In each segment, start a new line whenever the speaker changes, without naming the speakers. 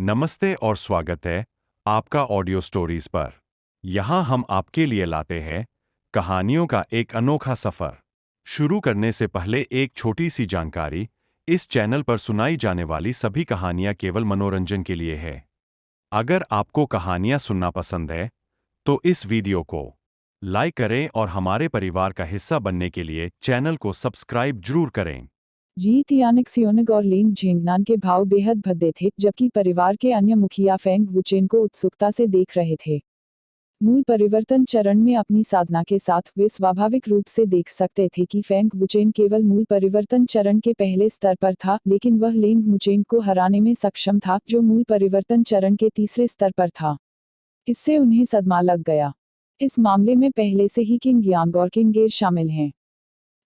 नमस्ते और स्वागत है आपका ऑडियो स्टोरीज पर। यहाँ हम आपके लिए लाते हैं कहानियों का एक अनोखा सफर। शुरू करने से पहले एक छोटी सी जानकारी। इस चैनल पर सुनाई जाने वाली सभी कहानियाँ केवल मनोरंजन के लिए है। अगर आपको कहानियाँ सुनना पसंद है तो इस वीडियो को लाइक करें और हमारे परिवार का हिस्सा बनने के लिए चैनल को सब्सक्राइब जरूर करें।
जी तियानिक्सियोनिग और लिंग झेंगनान के भाव बेहद भद्दे थे, जबकि परिवार के अन्य मुखिया फेंग वुचेन को उत्सुकता से देख रहे थे। मूल परिवर्तन चरण में अपनी साधना के साथ वे स्वाभाविक रूप से देख सकते थे कि फेंग वुचेन केवल मूल परिवर्तन चरण के पहले स्तर पर था, लेकिन वह लिंग मुचेन को हराने में सक्षम था, जो मूल परिवर्तन चरण के तीसरे स्तर पर था। इससे उन्हें सदमा लग गया। इस मामले में पहले से ही किंग यांग और किंग गेर शामिल हैं।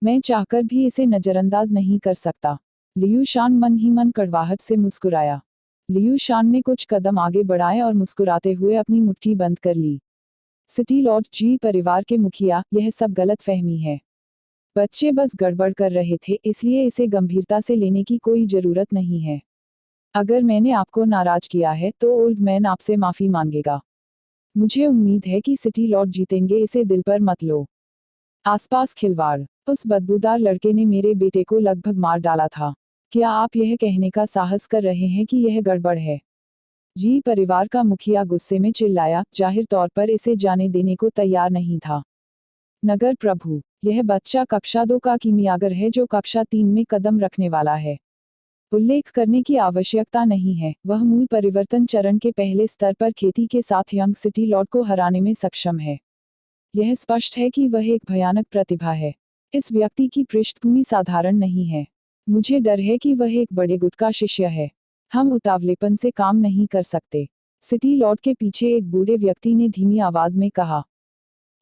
मैं चाहकर भी इसे नजरअंदाज नहीं कर सकता। लियू शान मन ही मन कड़वाहट से मुस्कुराया। लियू शान ने कुछ कदम आगे बढ़ाए और मुस्कुराते हुए अपनी मुट्ठी बंद कर ली। सिटी लॉर्ड जी परिवार के मुखिया, यह सब गलत फहमी है। बच्चे बस गड़बड़ कर रहे थे, इसलिए इसे गंभीरता से लेने की कोई जरूरत नहीं है। अगर मैंने आपको नाराज किया है तो ओल्ड मैन आपसे माफी मांगेगा। मुझे उम्मीद है कि सिटी लॉर्ड जीतेंगे, इसे दिल पर मत लो। आसपास खिलवाड़। उस बदबूदार लड़के ने मेरे बेटे को लगभग मार डाला था। क्या आप यह कहने का साहस कर रहे हैं कि यह गड़बड़ है? जी परिवार का मुखिया गुस्से में चिल्लाया, जाहिर तौर पर इसे जाने देने को तैयार नहीं था। नगर प्रभु, यह बच्चा कक्षा 2 का कीमियागर है जो कक्षा 3 में कदम रखने वाला है। उल्लेख करने की आवश्यकता नहीं है, वह मूल परिवर्तन चरण के पहले स्तर पर खेती के साथ यंग सिटी लॉर्ड को हराने में सक्षम है। यह स्पष्ट है कि वह एक भयानक प्रतिभा है। इस व्यक्ति की पृष्ठभूमि साधारण नहीं है। मुझे डर है कि वह एक बड़े गुट का शिष्य है। हम उतावलेपन से काम नहीं कर सकते। सिटी लॉर्ड के पीछे एक बूढ़े व्यक्ति ने धीमी आवाज में कहा।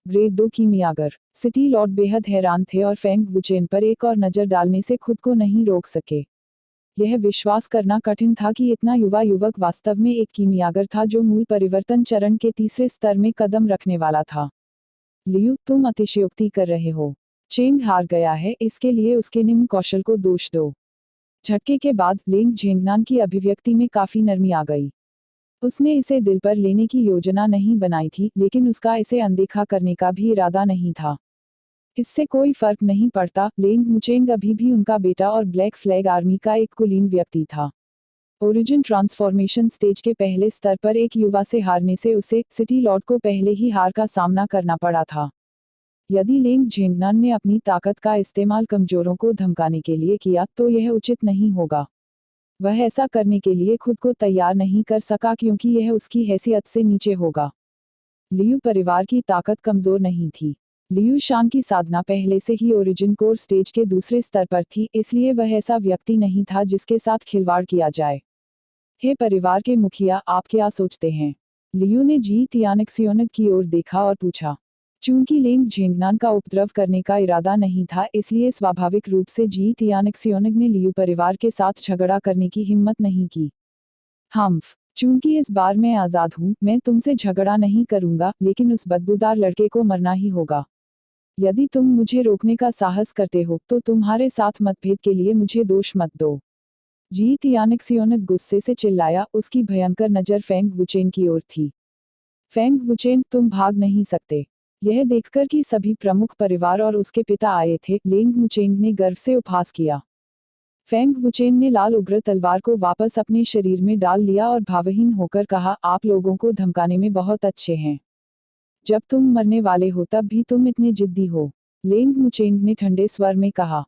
ग्रेड 2 कीमियागर। सिटी लॉर्ड बेहद हैरान थे और फेंग वुचेन पर एक और नजर डालने से खुद को नहीं रोक सके। यह विश्वास करना कठिन था कि इतना युवा युवक वास्तव में एक कीमियागर था जो मूल परिवर्तन चरण के तीसरे स्तर में कदम रखने वाला था। लियू, तुम अतिशयोक्ति कर रहे हो। चेंग हार गया है, इसके लिए उसके निम्न कौशल को दोष दो। झटके के बाद लिंग झेंगनान की अभिव्यक्ति में काफी नरमी आ गई। उसने इसे दिल पर लेने की योजना नहीं बनाई थी, लेकिन उसका इसे अनदेखा करने का भी इरादा नहीं था। इससे कोई फर्क नहीं पड़ता, लिंग मुचेंग अभी भी उनका बेटा और ब्लैक फ्लैग आर्मी का एक कुलीन व्यक्ति था। ओरिजिन ट्रांसफॉर्मेशन स्टेज के पहले स्तर पर एक युवा से हारने से उसे, सिटी लॉर्ड को पहले ही हार का सामना करना पड़ा था। यदि लिंग झेंगनान ने अपनी ताकत का इस्तेमाल कमजोरों को धमकाने के लिए किया तो यह उचित नहीं होगा। वह ऐसा करने के लिए खुद को तैयार नहीं कर सका क्योंकि यह उसकी हैसियत से नीचे होगा। लियू परिवार की ताकत कमजोर नहीं थी। लियू शान की साधना पहले से ही ओरिजिन कोर स्टेज के दूसरे स्तर पर थी, इसलिए वह ऐसा व्यक्ति नहीं था जिसके साथ खिलवाड़ किया जाए। हे परिवार के मुखिया, आप क्या सोचते हैं? लियू ने जी तियानिक्सियोनिग की ओर देखा और पूछा। चूंकि लिंग झेंगनान का उपद्रव करने का इरादा नहीं था, इसलिए स्वाभाविक रूप से जी तियानिक्सियोनिग ने लियू परिवार के साथ झगड़ा करने की हिम्मत नहीं की। हम्फ, चूंकि इस बार मैं आजाद हूँ, मैं तुमसे झगड़ा नहीं करूंगा, लेकिन उस बदबूदार लड़के को मरना ही होगा। यदि तुम मुझे रोकने का साहस करते हो तो तुम्हारे साथ मतभेद के लिए मुझे दोष मत दो। जी तियानिक्सियोनिग गुस्से से चिल्लाया, उसकी भयंकर नजर फेंग वुचेन की ओर थी। फेंग वुचेन, तुम भाग नहीं सकते। यह देखकर कि सभी प्रमुख परिवार और उसके पिता आए थे, लिंग मुचेंग ने गर्व से उपहास किया। फेंग वुचेन ने लाल उग्र तलवार को वापस अपने शरीर में डाल लिया और भावहीन होकर कहा, आप लोगों को धमकाने में बहुत अच्छे हैं। जब तुम मरने वाले हो तब भी तुम इतने जिद्दी हो। लिंग मुचेंग ने ठंडे स्वर में कहा।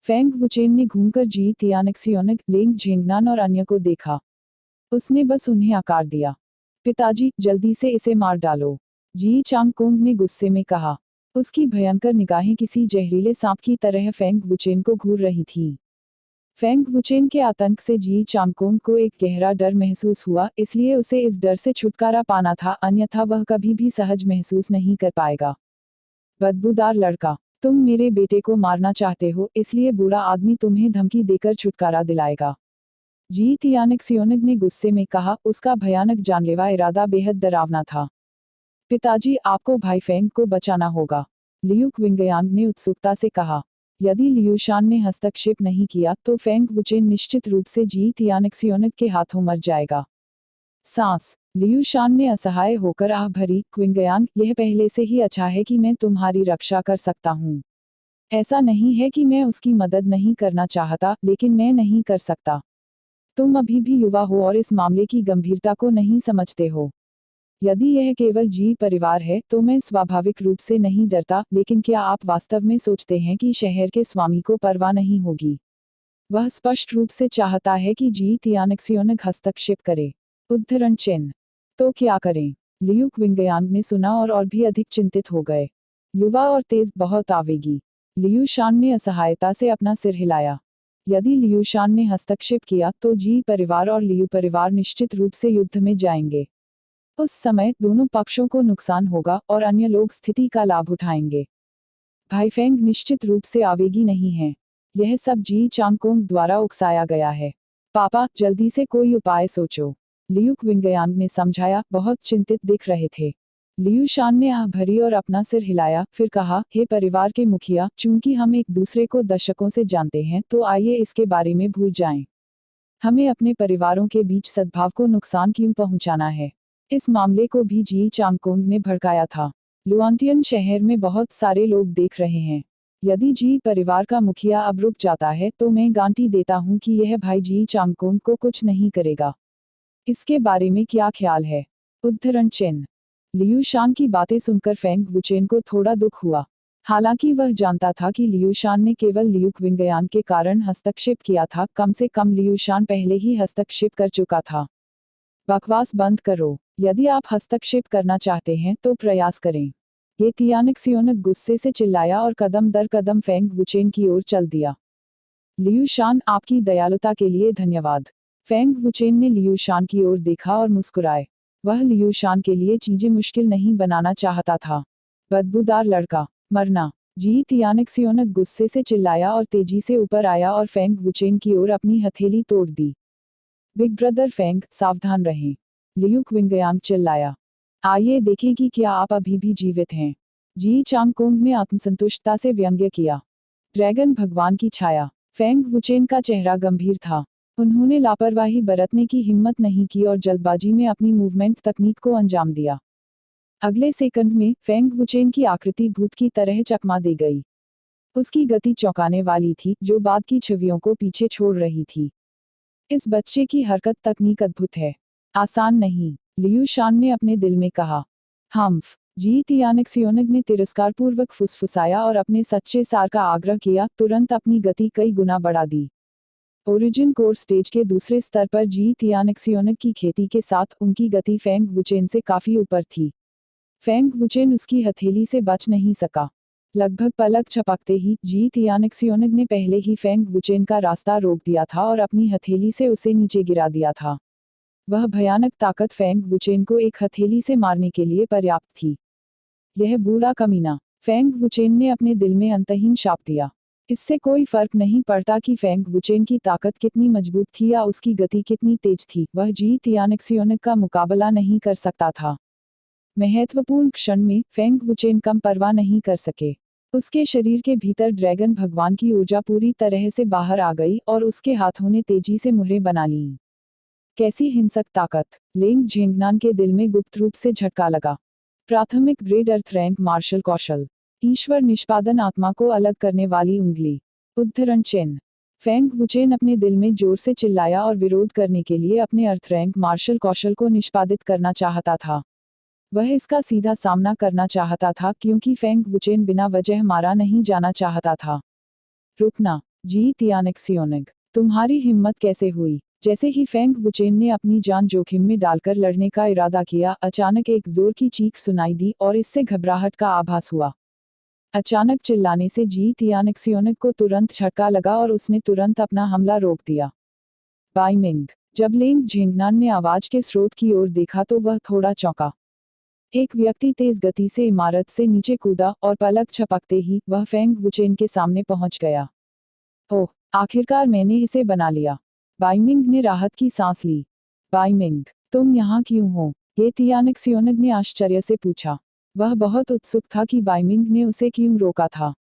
फेंग वुचेन ने घूमकर जी तियानिक्सियोनिग, लिंग झेंगनान और अन्य को देखा। उसने बस उन्हें आकार दिया। पिताजी, जल्दी से इसे मार डालो, जी चांगकोंग ने गुस्से में कहा। उसकी भयंकर निगाहें किसी जहरीले सांप की तरह फेंग वुचेन को घूर रही थीं। फेंग वुचेन के आतंक से जी चांगकोंग को एक गहरा डर महसूस हुआ, इसलिए उसे इस डर से छुटकारा पाना था, अन्यथा वह कभी भी सहज महसूस नहीं कर पाएगा। बदबूदार लड़का, तुम मेरे बेटे को मारना चाहते हो, इसलिए बूढ़ा आदमी तुम्हें धमकी देकर छुटकारा दिलाएगा। जी तियानिक्सियोनिग ने गुस्से में कहा, उसका भयानक जानलेवा इरादा बेहद डरावना था। पिताजी, आपको भाई फेंग को बचाना होगा, लियू क्विंगयांग ने उत्सुकता से कहा। यदि लियू शान ने हस्तक्षेप नहीं किया तो फेंग वुचेन निश्चित रूप से जी तियानिक्सियोनिग के हाथों मर जाएगा। सांस। लियू शान ने असहाय होकर आह भरी, क्विंगयांग, यह पहले से ही अच्छा है कि मैं तुम्हारी रक्षा कर सकता हूँ। ऐसा नहीं है कि मैं उसकी मदद नहीं करना चाहता, लेकिन मैं नहीं कर सकता। तुम अभी भी युवा हो और इस मामले की गंभीरता को नहीं समझते हो। यदि यह केवल जी परिवार है तो मैं स्वाभाविक रूप से नहीं डरता, लेकिन क्या आप वास्तव में सोचते हैं कि शहर के स्वामी को परवाह नहीं होगी? वह स्पष्ट रूप से चाहता है कि जी तियानक्सियोनग हस्तक्षेप करे। उद्धरण चिन्ह। तो क्या करें? लियू क्विंगयांग ने सुना और भी अधिक चिंतित हो गए। युवा और तेज, बहुत आवेगी। लियू शान ने असहायता से अपना सिर हिलाया। यदि लियू शान ने हस्तक्षेप किया तो जी परिवार और लियू परिवार निश्चित रूप से युद्ध में जाएंगे। उस समय दोनों पक्षों को नुकसान होगा और अन्य लोग स्थिति का लाभ उठाएंगे। भाई फेंग निश्चित रूप से आवेगी नहीं है। यह सब जी चांगकोंग द्वारा उकसाया गया है। पापा, जल्दी से कोई उपाय सोचो। लियू क्विंगयांग ने समझाया, बहुत चिंतित दिख रहे थे। लियू शान ने आह भरी और अपना सिर हिलाया, फिर कहा, हे परिवार के मुखिया, चूंकि हम एक दूसरे को दशकों से जानते हैं तो आइए इसके बारे में भूल जाएं। हमें अपने परिवारों के बीच सद्भाव को नुकसान क्यों पहुंचाना है? इस मामले को भी जी चांगकोंग ने भड़काया था। लुआंटियन शहर में बहुत सारे लोग देख रहे हैं। यदि जी परिवार का मुखिया अब रुक जाता है तो मैं गारंटी देता हूं कि यह भाई जी चांगकोंग को कुछ नहीं करेगा। इसके बारे में क्या ख्याल है? उद्धरण चिन्ह। लियू शान की बातें सुनकर फेंग वुचेन को थोड़ा दुख हुआ। हालांकि वह जानता था कि लियू शान ने केवल लियू क्विंगयान के कारण हस्तक्षेप किया था, कम से कम लियू शान पहले ही हस्तक्षेप कर चुका था। बकवास बंद करो। यदि आप हस्तक्षेप करना चाहते हैं तो प्रयास करें। ये तियानक्सियोनग गुस्से से चिल्लाया और कदम दर कदम फेंग वुचेन की ओर चल दिया। लियू शान, आपकी दयालुता के लिए धन्यवाद। फेंग वुचेन ने लियू शान की ओर देखा और मुस्कुराए। वह लियू शान के लिए चीजें मुश्किल नहीं बनाना चाहता था। बदबूदार लड़का, मरना। जी तियानक्सियोनग गुस्से से चिल्लाया और तेजी से ऊपर आया और फेंग वुचेन की ओर अपनी हथेली तोड़ दी। बिग ब्रदर फेंग, सावधान रहें। लियू क्विंगयांग चिल्लाया। आइए देखें कि क्या आप अभी भी जीवित हैं। जी चांगकोंग ने आत्मसंतुष्टता से व्यंग्य किया। ड्रैगन भगवान की छाया। फेंग वुचेन का चेहरा गंभीर था। उन्होंने लापरवाही बरतने की हिम्मत नहीं की और जल्दबाजी में अपनी मूवमेंट तकनीक को अंजाम दिया। अगले सेकंड में फेंग वुचेन की आकृति भूत की तरह चकमा दी गई। उसकी गति चौंकाने वाली थी, जो बाद की छवियों को पीछे छोड़ रही थी। इस बच्चे की हरकत तकनीक अद्भुत है। आसान नहीं, लियू शान ने अपने दिल में कहा। हम्फ। जी तियानक्सियोनग ने तिरस्कारपूर्वक फुसफुसाया और अपने सच्चे सार का आग्रह किया, तुरंत अपनी गति कई गुना बढ़ा दी। ओरिजिन कोर स्टेज के दूसरे स्तर पर जी तियानक्सियोनग की खेती के साथ उनकी गति फेंग वुचेन से काफी ऊपर थी। फेंग वुचेन उसकी हथेली से बच नहीं सका। लगभग पलक झपकते ही जी तियानक्सियोनग ने पहले ही फेंग वुचेन का रास्ता रोक दिया था और अपनी हथेली से उसे नीचे गिरा दिया था। वह भयानक ताकत फेंग वुचेन को एक हथेली से मारने के लिए पर्याप्त थी। यह बूढ़ा कमीना, फेंग वुचेन ने अपने दिल में अंतहीन शाप दिया। इससे कोई फर्क नहीं पड़ता कि फेंग वुचेन की ताकत कितनी मजबूत थी या उसकी गति कितनी तेज थी, वह जी तियानक्सियोनग का मुकाबला नहीं कर सकता था। महत्वपूर्ण क्षण में फेंग वुचेन कम परवाह नहीं कर सके। उसके शरीर के भीतर ड्रैगन भगवान की ऊर्जा पूरी तरह से बाहर आ गई और उसके हाथों ने तेजी से मुहरें बना लीं। कैसी हिंसक ताकत! लेंग झेंगनान के दिल में गुप्त रूप से झटका लगा। प्राथमिक ग्रेड अर्थ रैंक मार्शल कौशल। ईश्वर निष्पादन, आत्मा को अलग करने वाली उंगली। उद्धरण चिन्ह। फेंग वुचेन अपने दिल में जोर से चिल्लाया और विरोध करने के लिए अपने अर्थ रैंक मार्शल कौशल को निष्पादित करना चाहता था। वह इसका सीधा सामना करना चाहता था क्योंकि फेंग वुचेन बिना वजह मारा नहीं जाना चाहता था। रुकना। जी तियानक्सियोनग, तुम्हारी हिम्मत कैसे हुई? जैसे ही फेंग वुचेन ने अपनी जान जोखिम में डालकर लड़ने का इरादा किया, अचानक एक जोर की चीख सुनाई दी और इससे घबराहट का आभास हुआ। अचानक चिल्लाने से जी तियानक्सियोनग को तुरंत झटका लगा और उसने तुरंत अपना हमला रोक दिया। बाइमिंग। जब लेंग झेंगनान ने आवाज के स्रोत की ओर देखा तो वह थोड़ा चौंका। एक व्यक्ति तेज गति से इमारत से नीचे कूदा और पलक झपकते ही वह फेंग वुचेन के सामने पहुंच गया। ओह, आखिरकार मैंने इसे बना लिया। बाइमिंग ने राहत की सांस ली। बाइमिंग, तुम यहाँ क्यों हो? ये तियानक्सियोनग ने आश्चर्य से पूछा। वह बहुत उत्सुक था कि बाइमिंग ने उसे क्यों रोका था।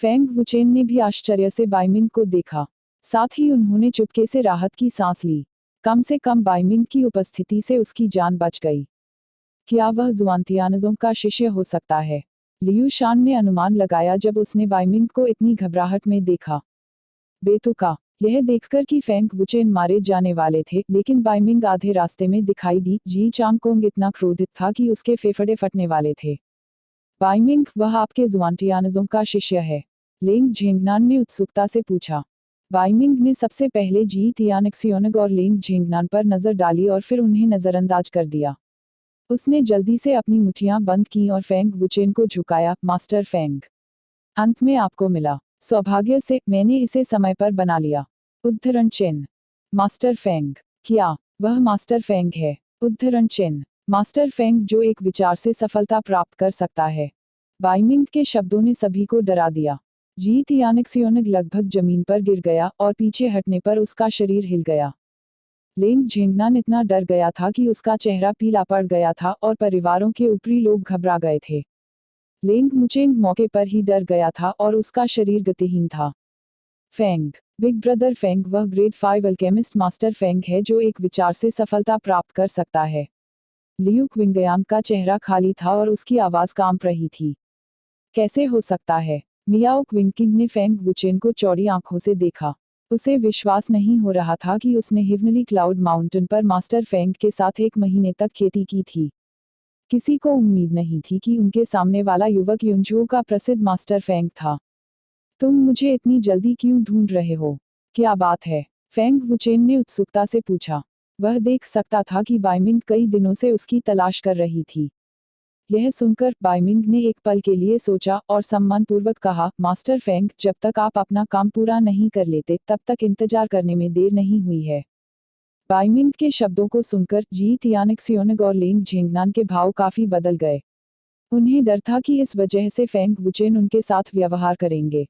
फेंग वुचेन ने भी आश्चर्य से बाइमिंग को देखा। साथ ही उन्होंने चुपके से राहत की सांस ली। कम से कम बाइमिंग की उपस्थिति से उसकी जान बच गई। क्या वह जुआनतियानजोंग का शिष्य हो सकता है? लियू शान ने अनुमान लगाया जब उसने बाइमिंग को इतनी घबराहट में देखा। बेतुका यह देखकर कि फेंग वुचेन मारे जाने वाले थे, लेकिन बाइमिंग आधे रास्ते में दिखाई दी। जी चांगकोंग इतना क्रोधित था कि उसके फेफड़े फटने वाले थे। बाइमिंग, वह आपके जुआनतियानजोंग का शिष्य है? लेंग झेंगनान ने उत्सुकता से पूछा। बाइमिंग ने सबसे पहले जी तियानक्सियोनग और लेंग झेंगनान पर नजर डाली और फिर उन्हें नजरअंदाज कर दिया। उसने जल्दी से अपनी मुठ्ठियां बंद की और फेंग वुचेन को झुकाया। मास्टर फेंग, अंत में आपको मिला। सौभाग्य से मैंने इसे समय पर बना लिया। उद्धरण चिन्ह। मास्टर फेंग, क्या वह मास्टर फेंग है? उद्धरण चिन्ह। मास्टर फेंग जो एक विचार से सफलता प्राप्त कर सकता है। बाइमिंग के शब्दों ने सभी को डरा दिया। जी तियानक्सियोनग लगभग जमीन पर गिर गया और पीछे हटने पर उसका शरीर हिल गया। लेंग झेंगनान इतना डर गया था कि उसका चेहरा पीला पड़ गया था और परिवारों के ऊपरी लोग घबरा गए थे। लेंग मुचेंग मौके पर ही डर गया था और उसका शरीर गतिहीन था। फेंग, बिग ब्रदर फेंग वह ग्रेड 5 अल्केमिस्ट मास्टर फेंग है जो एक विचार से सफलता प्राप्त कर सकता है। लियू क्विंगयांग का चेहरा खाली था और उसकी आवाज कांप रही थी। कैसे हो सकता है? मियाओ क्विंकिंग ने फेंग वुचेन को चौड़ी आंखों से देखा। उसे विश्वास नहीं हो रहा था कि उसने हिवनली क्लाउड माउंटेन पर मास्टर फेंग के साथ 1 महीने तक खेती की थी। किसी को उम्मीद नहीं थी कि उनके सामने वाला युवक युनझू का प्रसिद्ध मास्टर फेंग था। तुम मुझे इतनी जल्दी क्यों ढूंढ रहे हो? क्या बात है? फेंग वुचेन ने उत्सुकता से पूछा। वह देख सकता था कि बाइमिंग कई दिनों से उसकी तलाश कर रही थी। यह सुनकर बाइमिंग ने एक पल के लिए सोचा और सम्मानपूर्वक कहा, मास्टर फेंग, जब तक आप अपना काम पूरा नहीं कर लेते तब तक इंतजार करने में देर नहीं हुई है। बाइमिंग के शब्दों को सुनकर जी तियानक्सियोनग और लेंग झेंगनान के भाव काफी बदल गए। उन्हें डर था कि इस वजह से फेंग वुचेन उनके साथ व्यवहार करेंगे।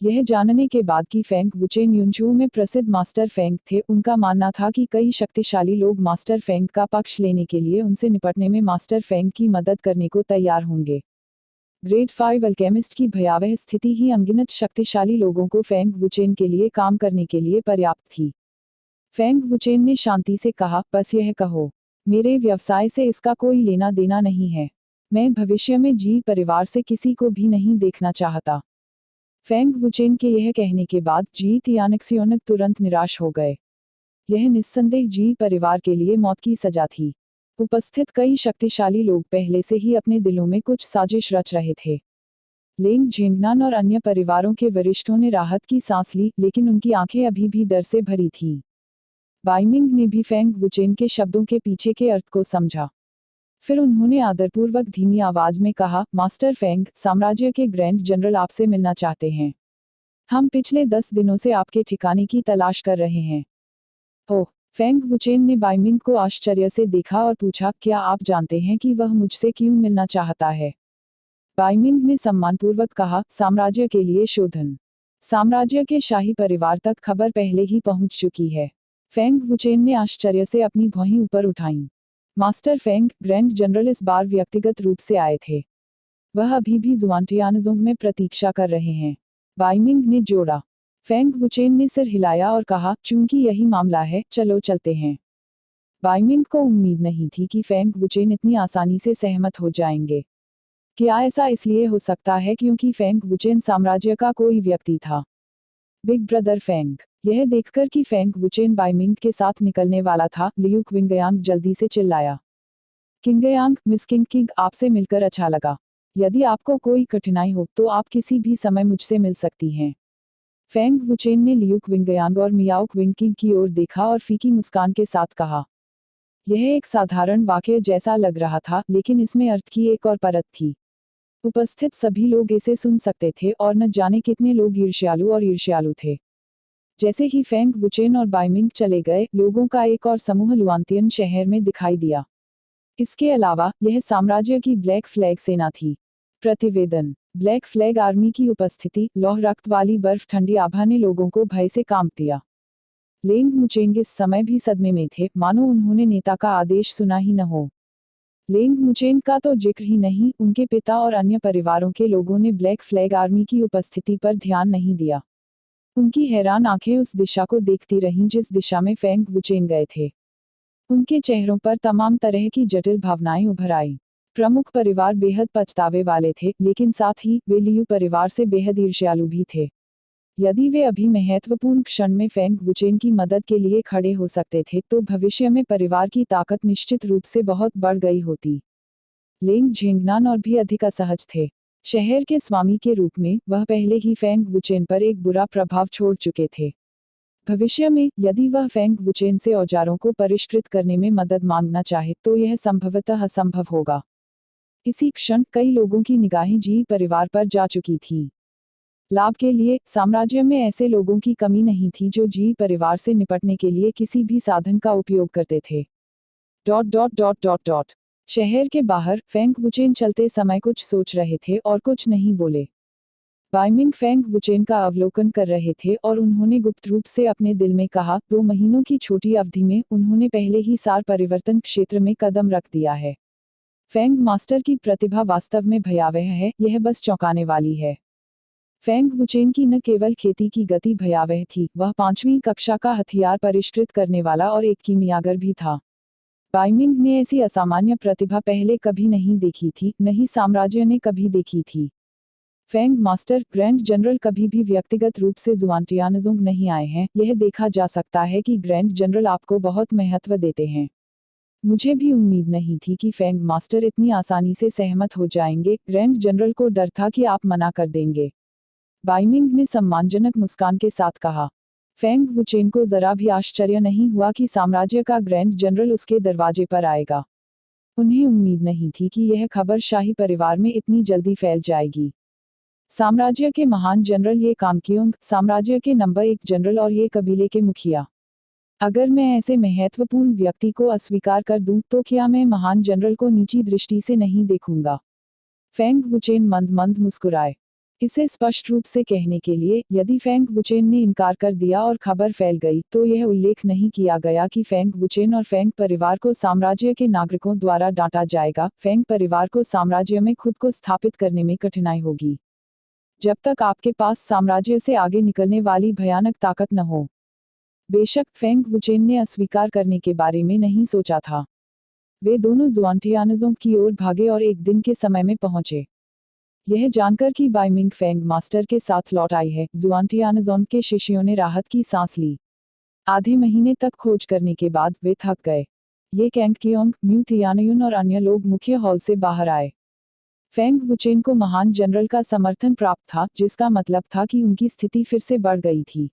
यह जानने के बाद कि फेंग वुचेन युनझू में प्रसिद्ध मास्टर फेंग थे, उनका मानना था कि कई शक्तिशाली लोग मास्टर फेंग का पक्ष लेने के लिए उनसे निपटने में मास्टर फेंग की मदद करने को तैयार होंगे। ग्रेड 5 अल्केमिस्ट की भयावह स्थिति ही अनगिनत शक्तिशाली लोगों को फेंग वुचेन के लिए काम करने के लिए पर्याप्त थी। फेंग वुचेन ने शांति से कहा, बस यह कहो, मेरे व्यवसाय से इसका कोई लेना देना नहीं है। मैं भविष्य में जी परिवार से किसी को भी नहीं देखना चाहता। फेंग वुचेन के यह कहने के बाद जी तियानक्सियोनग तुरंत निराश हो गए। यह निस्संदेह जी परिवार के लिए मौत की सजा थी। उपस्थित कई शक्तिशाली लोग पहले से ही अपने दिलों में कुछ साजिश रच रहे थे। लेंग झेंगनान और अन्य परिवारों के वरिष्ठों ने राहत की सांस ली, लेकिन उनकी आंखें अभी भी डर से भरी थीं। बाइमिंग ने भी फेंग वुचेन के शब्दों के पीछे के अर्थ को समझा। फिर उन्होंने आदरपूर्वक धीमी आवाज में कहा, मास्टर फेंग, साम्राज्य के ग्रैंड जनरल आपसे मिलना चाहते हैं। हम पिछले 10 दिनों से आपके ठिकाने की तलाश कर रहे हैं। ओह! फेंग वुचेन ने बाइमिंग को आश्चर्य से देखा और पूछा, क्या आप जानते हैं कि वह मुझसे क्यों मिलना चाहता है? बाइमिंग ने सम्मानपूर्वक कहा, साम्राज्य के लिए शोधन। साम्राज्य के शाही परिवार तक खबर पहले ही पहुंच चुकी है। फेंग वुचेन ने आश्चर्य से अपनी भौहें ऊपर उठाईं। मास्टर फेंग, ग्रैंड जनरल इस बार व्यक्तिगत रूप से आए थे। वह अभी भी जुआनटियानजोंग में प्रतीक्षा कर रहे हैं। बाइमिंग ने जोड़ा। फेंग वुचेन ने सिर हिलाया और कहा, चूंकि यही मामला है, चलो चलते हैं। बाइमिंग को उम्मीद नहीं थी कि फेंग वुचेन इतनी आसानी से सहमत हो जाएंगे। क्या ऐसा इसलिए हो सकता है क्योंकि फेंग वुचेन साम्राज्य का कोई व्यक्ति था? बिग ब्रदर फेंग, यह देखकर कि फेंग वुचेन बाइमिंग के साथ निकलने वाला था, लियू क्विंगयांग जल्दी से चिल्लाया। किंगयांग, मिस किंग, आपसे मिलकर अच्छा लगा। यदि आपको कोई कठिनाई हो तो आप किसी भी समय मुझसे मिल सकती हैं। फेंग वुचेन ने लियू क्विंगयांग और मियाओ क्विंकिंग की ओर देखा और फीकी मुस्कान के साथ कहा। यह एक साधारण वाक्य जैसा लग रहा था, लेकिन इसमें अर्थ की एक और परत थी। उपस्थित सभी लोग इसे सुन सकते थे और न जाने कितने लोग ईर्ष्यालु थे। जैसे ही फेंग वुचेन और बाइमिंग चले गए, लोगों का एक और समूह लुआंतियन शहर में दिखाई दिया। इसके अलावा, यह साम्राज्य की ब्लैक फ्लैग सेना थी। प्रतिवेदन: ब्लैक फ्लैग आर्मी की उपस्थिति, लौह रक्त वाली बर्फ ठंडी आभा ने लोगों को भय से कांप दिया। लेंग मुचेंग इस समय भी सदमे में थे, मानो उन्होंने नेता का आदेश सुना ही न हो। लेंग मुचेंग का तो जिक्र ही नहीं, उनके पिता और अन्य परिवारों के लोगों ने ब्लैक फ्लैग आर्मी की उपस्थिति पर ध्यान नहीं दिया। उनकी हैरान आंखें उस दिशा को देखती रहीं जिस दिशा में फेंग वुचेन गए थे। उनके चेहरों पर तमाम तरह की जटिल भावनाएं उभर आईं। प्रमुख परिवार बेहद पछतावे वाले थे, लेकिन साथ ही वे लियू परिवार से बेहद ईर्ष्यालु भी थे। यदि वे अभी महत्वपूर्ण क्षण में फेंग वुचेन की मदद के लिए खड़े हो सकते थे, तो भविष्य में परिवार की ताकत निश्चित रूप से बहुत बढ़ गई होती। लेंग झेंगनान और भी अधिक असहज थे। शहर के स्वामी के रूप में वह पहले ही फेंग वुचेन पर एक बुरा प्रभाव छोड़ चुके थे। भविष्य में यदि वह फेंग वुचेन से औजारों को परिष्कृत करने में मदद मांगना चाहे, तो यह संभवतः असंभव होगा। इसी क्षण कई लोगों की निगाहें जी परिवार पर जा चुकी थीं। लाभ के लिए साम्राज्य में ऐसे लोगों की कमी नहीं थी जो जी परिवार से निपटने के लिए किसी भी साधन का उपयोग करते थे। शहर के बाहर फेंग वुचेन चलते समय कुछ सोच रहे थे और कुछ नहीं बोले। बाइमिंग फेंग वुचेन का अवलोकन कर रहे थे और उन्होंने गुप्त रूप से अपने दिल में कहा, 2 महीनों की छोटी अवधि में उन्होंने पहले ही सार परिवर्तन क्षेत्र में कदम रख दिया है। फेंग मास्टर की प्रतिभा वास्तव में भयावह है, यह बस चौंकाने वाली है। फेंग वुचेन की न केवल खेती की गति भयावह थी, वह 5वीं कक्षा का हथियार परिष्कृत करने वाला और एक कीमियागर भी था। बाइमिंग ने ऐसी असामान्य प्रतिभा पहले कभी नहीं देखी थी, न ही साम्राज्य ने कभी देखी थी। फेंग मास्टर ग्रैंड जनरल कभी भी व्यक्तिगत रूप से जुआनटियानजोंग नहीं आए हैं, यह देखा जा सकता है कि ग्रैंड जनरल आपको बहुत महत्व देते हैं। मुझे भी उम्मीद नहीं थी कि फेंग मास्टर इतनी आसानी से सहमत हो जाएंगे। ग्रैंड जनरल को डर था कि आप मना कर देंगे। बाइमिंग ने सम्मानजनक मुस्कान के साथ कहा। फेंग वुचेन को जरा भी आश्चर्य नहीं हुआ कि साम्राज्य का ग्रैंड जनरल उसके दरवाजे पर आएगा। उन्हें उम्मीद नहीं थी कि यह खबर शाही परिवार में इतनी जल्दी फैल जाएगी। साम्राज्य के महान जनरल ये कांगकियोंग, साम्राज्य के नंबर 1 जनरल और ये कबीले के मुखिया। अगर मैं ऐसे महत्वपूर्ण व्यक्ति को अस्वीकार कर दूं, तो क्या मैं महान जनरल को नीची दृष्टि से नहीं देखूंगा? फेंग वुचेन मंद मंद मुस्कुराए। इसे स्पष्ट रूप से कहने के लिए, यदि फेंग वुचेन ने इनकार कर दिया और खबर फैल गई, तो यह उल्लेख नहीं किया गया कि फेंग वुचेन और फेंग परिवार को साम्राज्य के नागरिकों द्वारा डांटा जाएगा। फेंग परिवार को साम्राज्य में खुद को स्थापित करने में कठिनाई होगी, जब तक आपके पास साम्राज्य से आगे निकलने वाली भयानक ताकत न हो। बेशक फेंग वुचेन ने अस्वीकार करने के बारे में नहीं सोचा था। वे दोनों जुआनटियानजोंग की ओर भागे और एक दिन के समय में पहुंचे। यह जानकर कि बाइमिंग फेंग मास्टर के साथ लौट आई है, जुआनटियानजोंग के शिष्यों ने राहत की सांस ली। आधे महीने तक खोज करने के बाद वे थक गए। ये कैंगकियोंग, म्यू तियानयुन और अन्य लोग मुख्य हॉल से बाहर आए। फेंग वुचेन को महान जनरल का समर्थन प्राप्त था, जिसका मतलब था कि उनकी स्थिति फिर से बढ़ गई थी।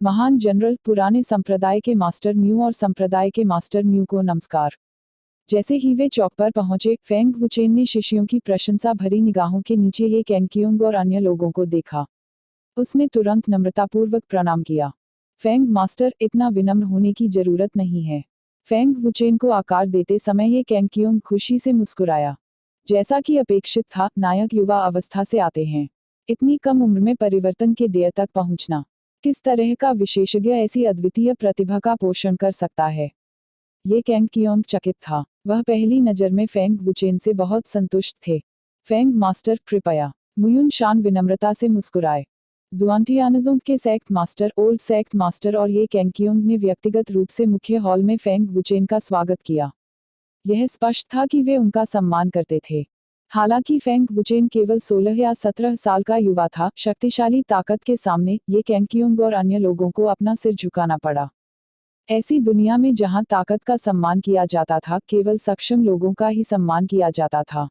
महान जनरल, पुराने संप्रदाय के मास्टर म्यू और संप्रदाय के मास्टर म्यू को नमस्कार। जैसे ही वे चौक पर पहुंचे, फेंग वुचेन ने शिष्यों की प्रशंसा भरी निगाहों के नीचे ये कैंगकियोंग और अन्य लोगों को देखा। उसने तुरंत नम्रतापूर्वक प्रणाम किया। फेंग मास्टर, इतना विनम्र होने की जरूरत नहीं है। फेंग वुचेन को आकार देते समय ये कैंगकियोंग खुशी से मुस्कुराया। जैसा कि अपेक्षित था, नायक युवा अवस्था से आते हैं। इतनी कम उम्र में परिवर्तन के ध्येय तक पहुंचना, किस तरह का विशेषज्ञ ऐसी अद्वितीय प्रतिभा का पोषण कर सकता है? ये कैंगकियोंग चकित था। वह पहली नज़र में फेंग वुचेन से बहुत संतुष्ट थे। फेंग मास्टर, कृपया। मुयुन शान विनम्रता से मुस्कुराए। जुआनटियानजोंग के sect master, old sect master और ये कैंगकियोंग ने व्यक्तिगत रूप से मुख्य हॉल में फेंग वुचेन का स्वागत किया। यह स्पष्ट था कि वे उनका सम्मान करते थे। हालांकि फेंग वुचेन केवल 16 या 17 साल का युवा था, शक्तिशाली ताकत के सामने ये कैंगकियोंग और अन्य लोगों को अपना सिर झुकाना पड़ा। ऐसी दुनिया में जहां ताकत का सम्मान किया जाता था, केवल सक्षम लोगों का ही सम्मान किया जाता था।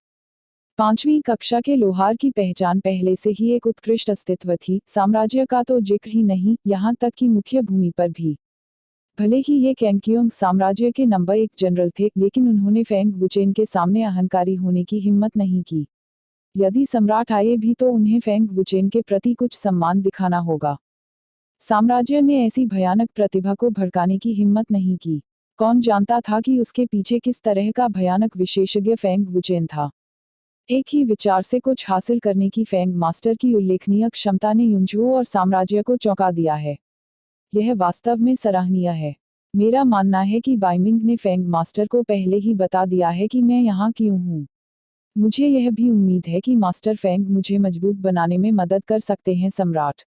5वीं कक्षा के लोहार की पहचान पहले से ही एक उत्कृष्ट अस्तित्व थी, साम्राज्य का तो जिक्र ही नहीं, यहाँ तक कि मुख्य भूमि पर भी। भले ही ये कैंगकियोंग साम्राज्य के नंबर 1 जनरल थे, लेकिन उन्होंने फेंग वुचेन के सामने अहंकारी होने की हिम्मत नहीं की। यदि सम्राट आए भी तो उन्हें फेंग वुचेन के प्रति कुछ सम्मान दिखाना होगा। साम्राज्य ने ऐसी भयानक प्रतिभा को भड़काने की हिम्मत नहीं की। कौन जानता था कि उसके पीछे किस तरह का भयानक विशेषज्ञ फेंग वुचेन था? एक ही विचार से कुछ हासिल करने की फेंग मास्टर की उल्लेखनीय क्षमता ने युनझू और साम्राज्य को चौंका दिया है। यह वास्तव में सराहनीय है। मेरा मानना है कि बाइमिंग ने फेंग मास्टर को पहले ही बता दिया है कि मैं यहाँ क्यों हूँ। मुझे यह भी उम्मीद है कि मास्टर फेंग मुझे मजबूत बनाने में मदद कर सकते हैं। सम्राट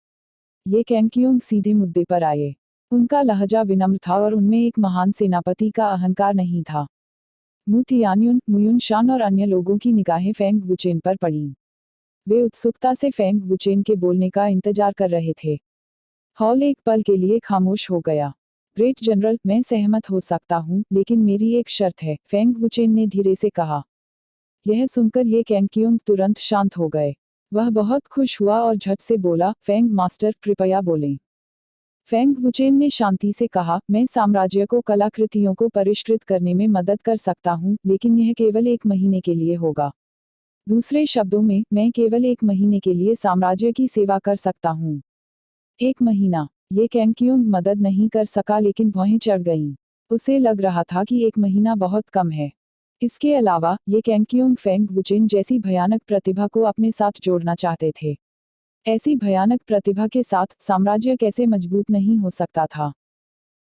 ये कैंकियोंग सीधे मुद्दे पर आए। उनका लहजा विनम्र था और उनमें एक महान सेनापति का अहंकार नहीं था। मू तियान्युन, मुयुन शान और अन्य लोगों की निगाहें फेंग वुचेन पर पड़ीं। वे उत्सुकता से फेंग वुचेन के बोलने का इंतजार कर रहे थे। हॉल एक पल के लिए खामोश हो गया। ग्रेट जनरल, मैं सहमत हो सकता हूँ, लेकिन मेरी एक शर्त है, फेंग वुचेन ने धीरे से कहा। यह सुनकर ये कैंकियोंग तुरंत शांत हो गए। वह बहुत खुश हुआ और झट से बोला, फेंग मास्टर, कृपया बोलें। फेंग वुचेन ने शांति से कहा, मैं साम्राज्य को कलाकृतियों को परिष्कृत करने में मदद कर सकता हूँ, लेकिन यह केवल 1 महीने के लिए होगा। दूसरे शब्दों में, मैं केवल 1 महीने के लिए साम्राज्य की सेवा कर सकता हूँ। 1 महीना। ये कैंकियोंग मदद नहीं कर सका, लेकिन भौहें चढ़ गईं। उसे लग रहा था कि 1 महीना बहुत कम है। इसके अलावा, ये कैंकियोंग फेंग वुचेन जैसी भयानक प्रतिभा को अपने साथ जोड़ना चाहते थे। ऐसी भयानक प्रतिभा के साथ साम्राज्य कैसे मजबूत नहीं हो सकता था।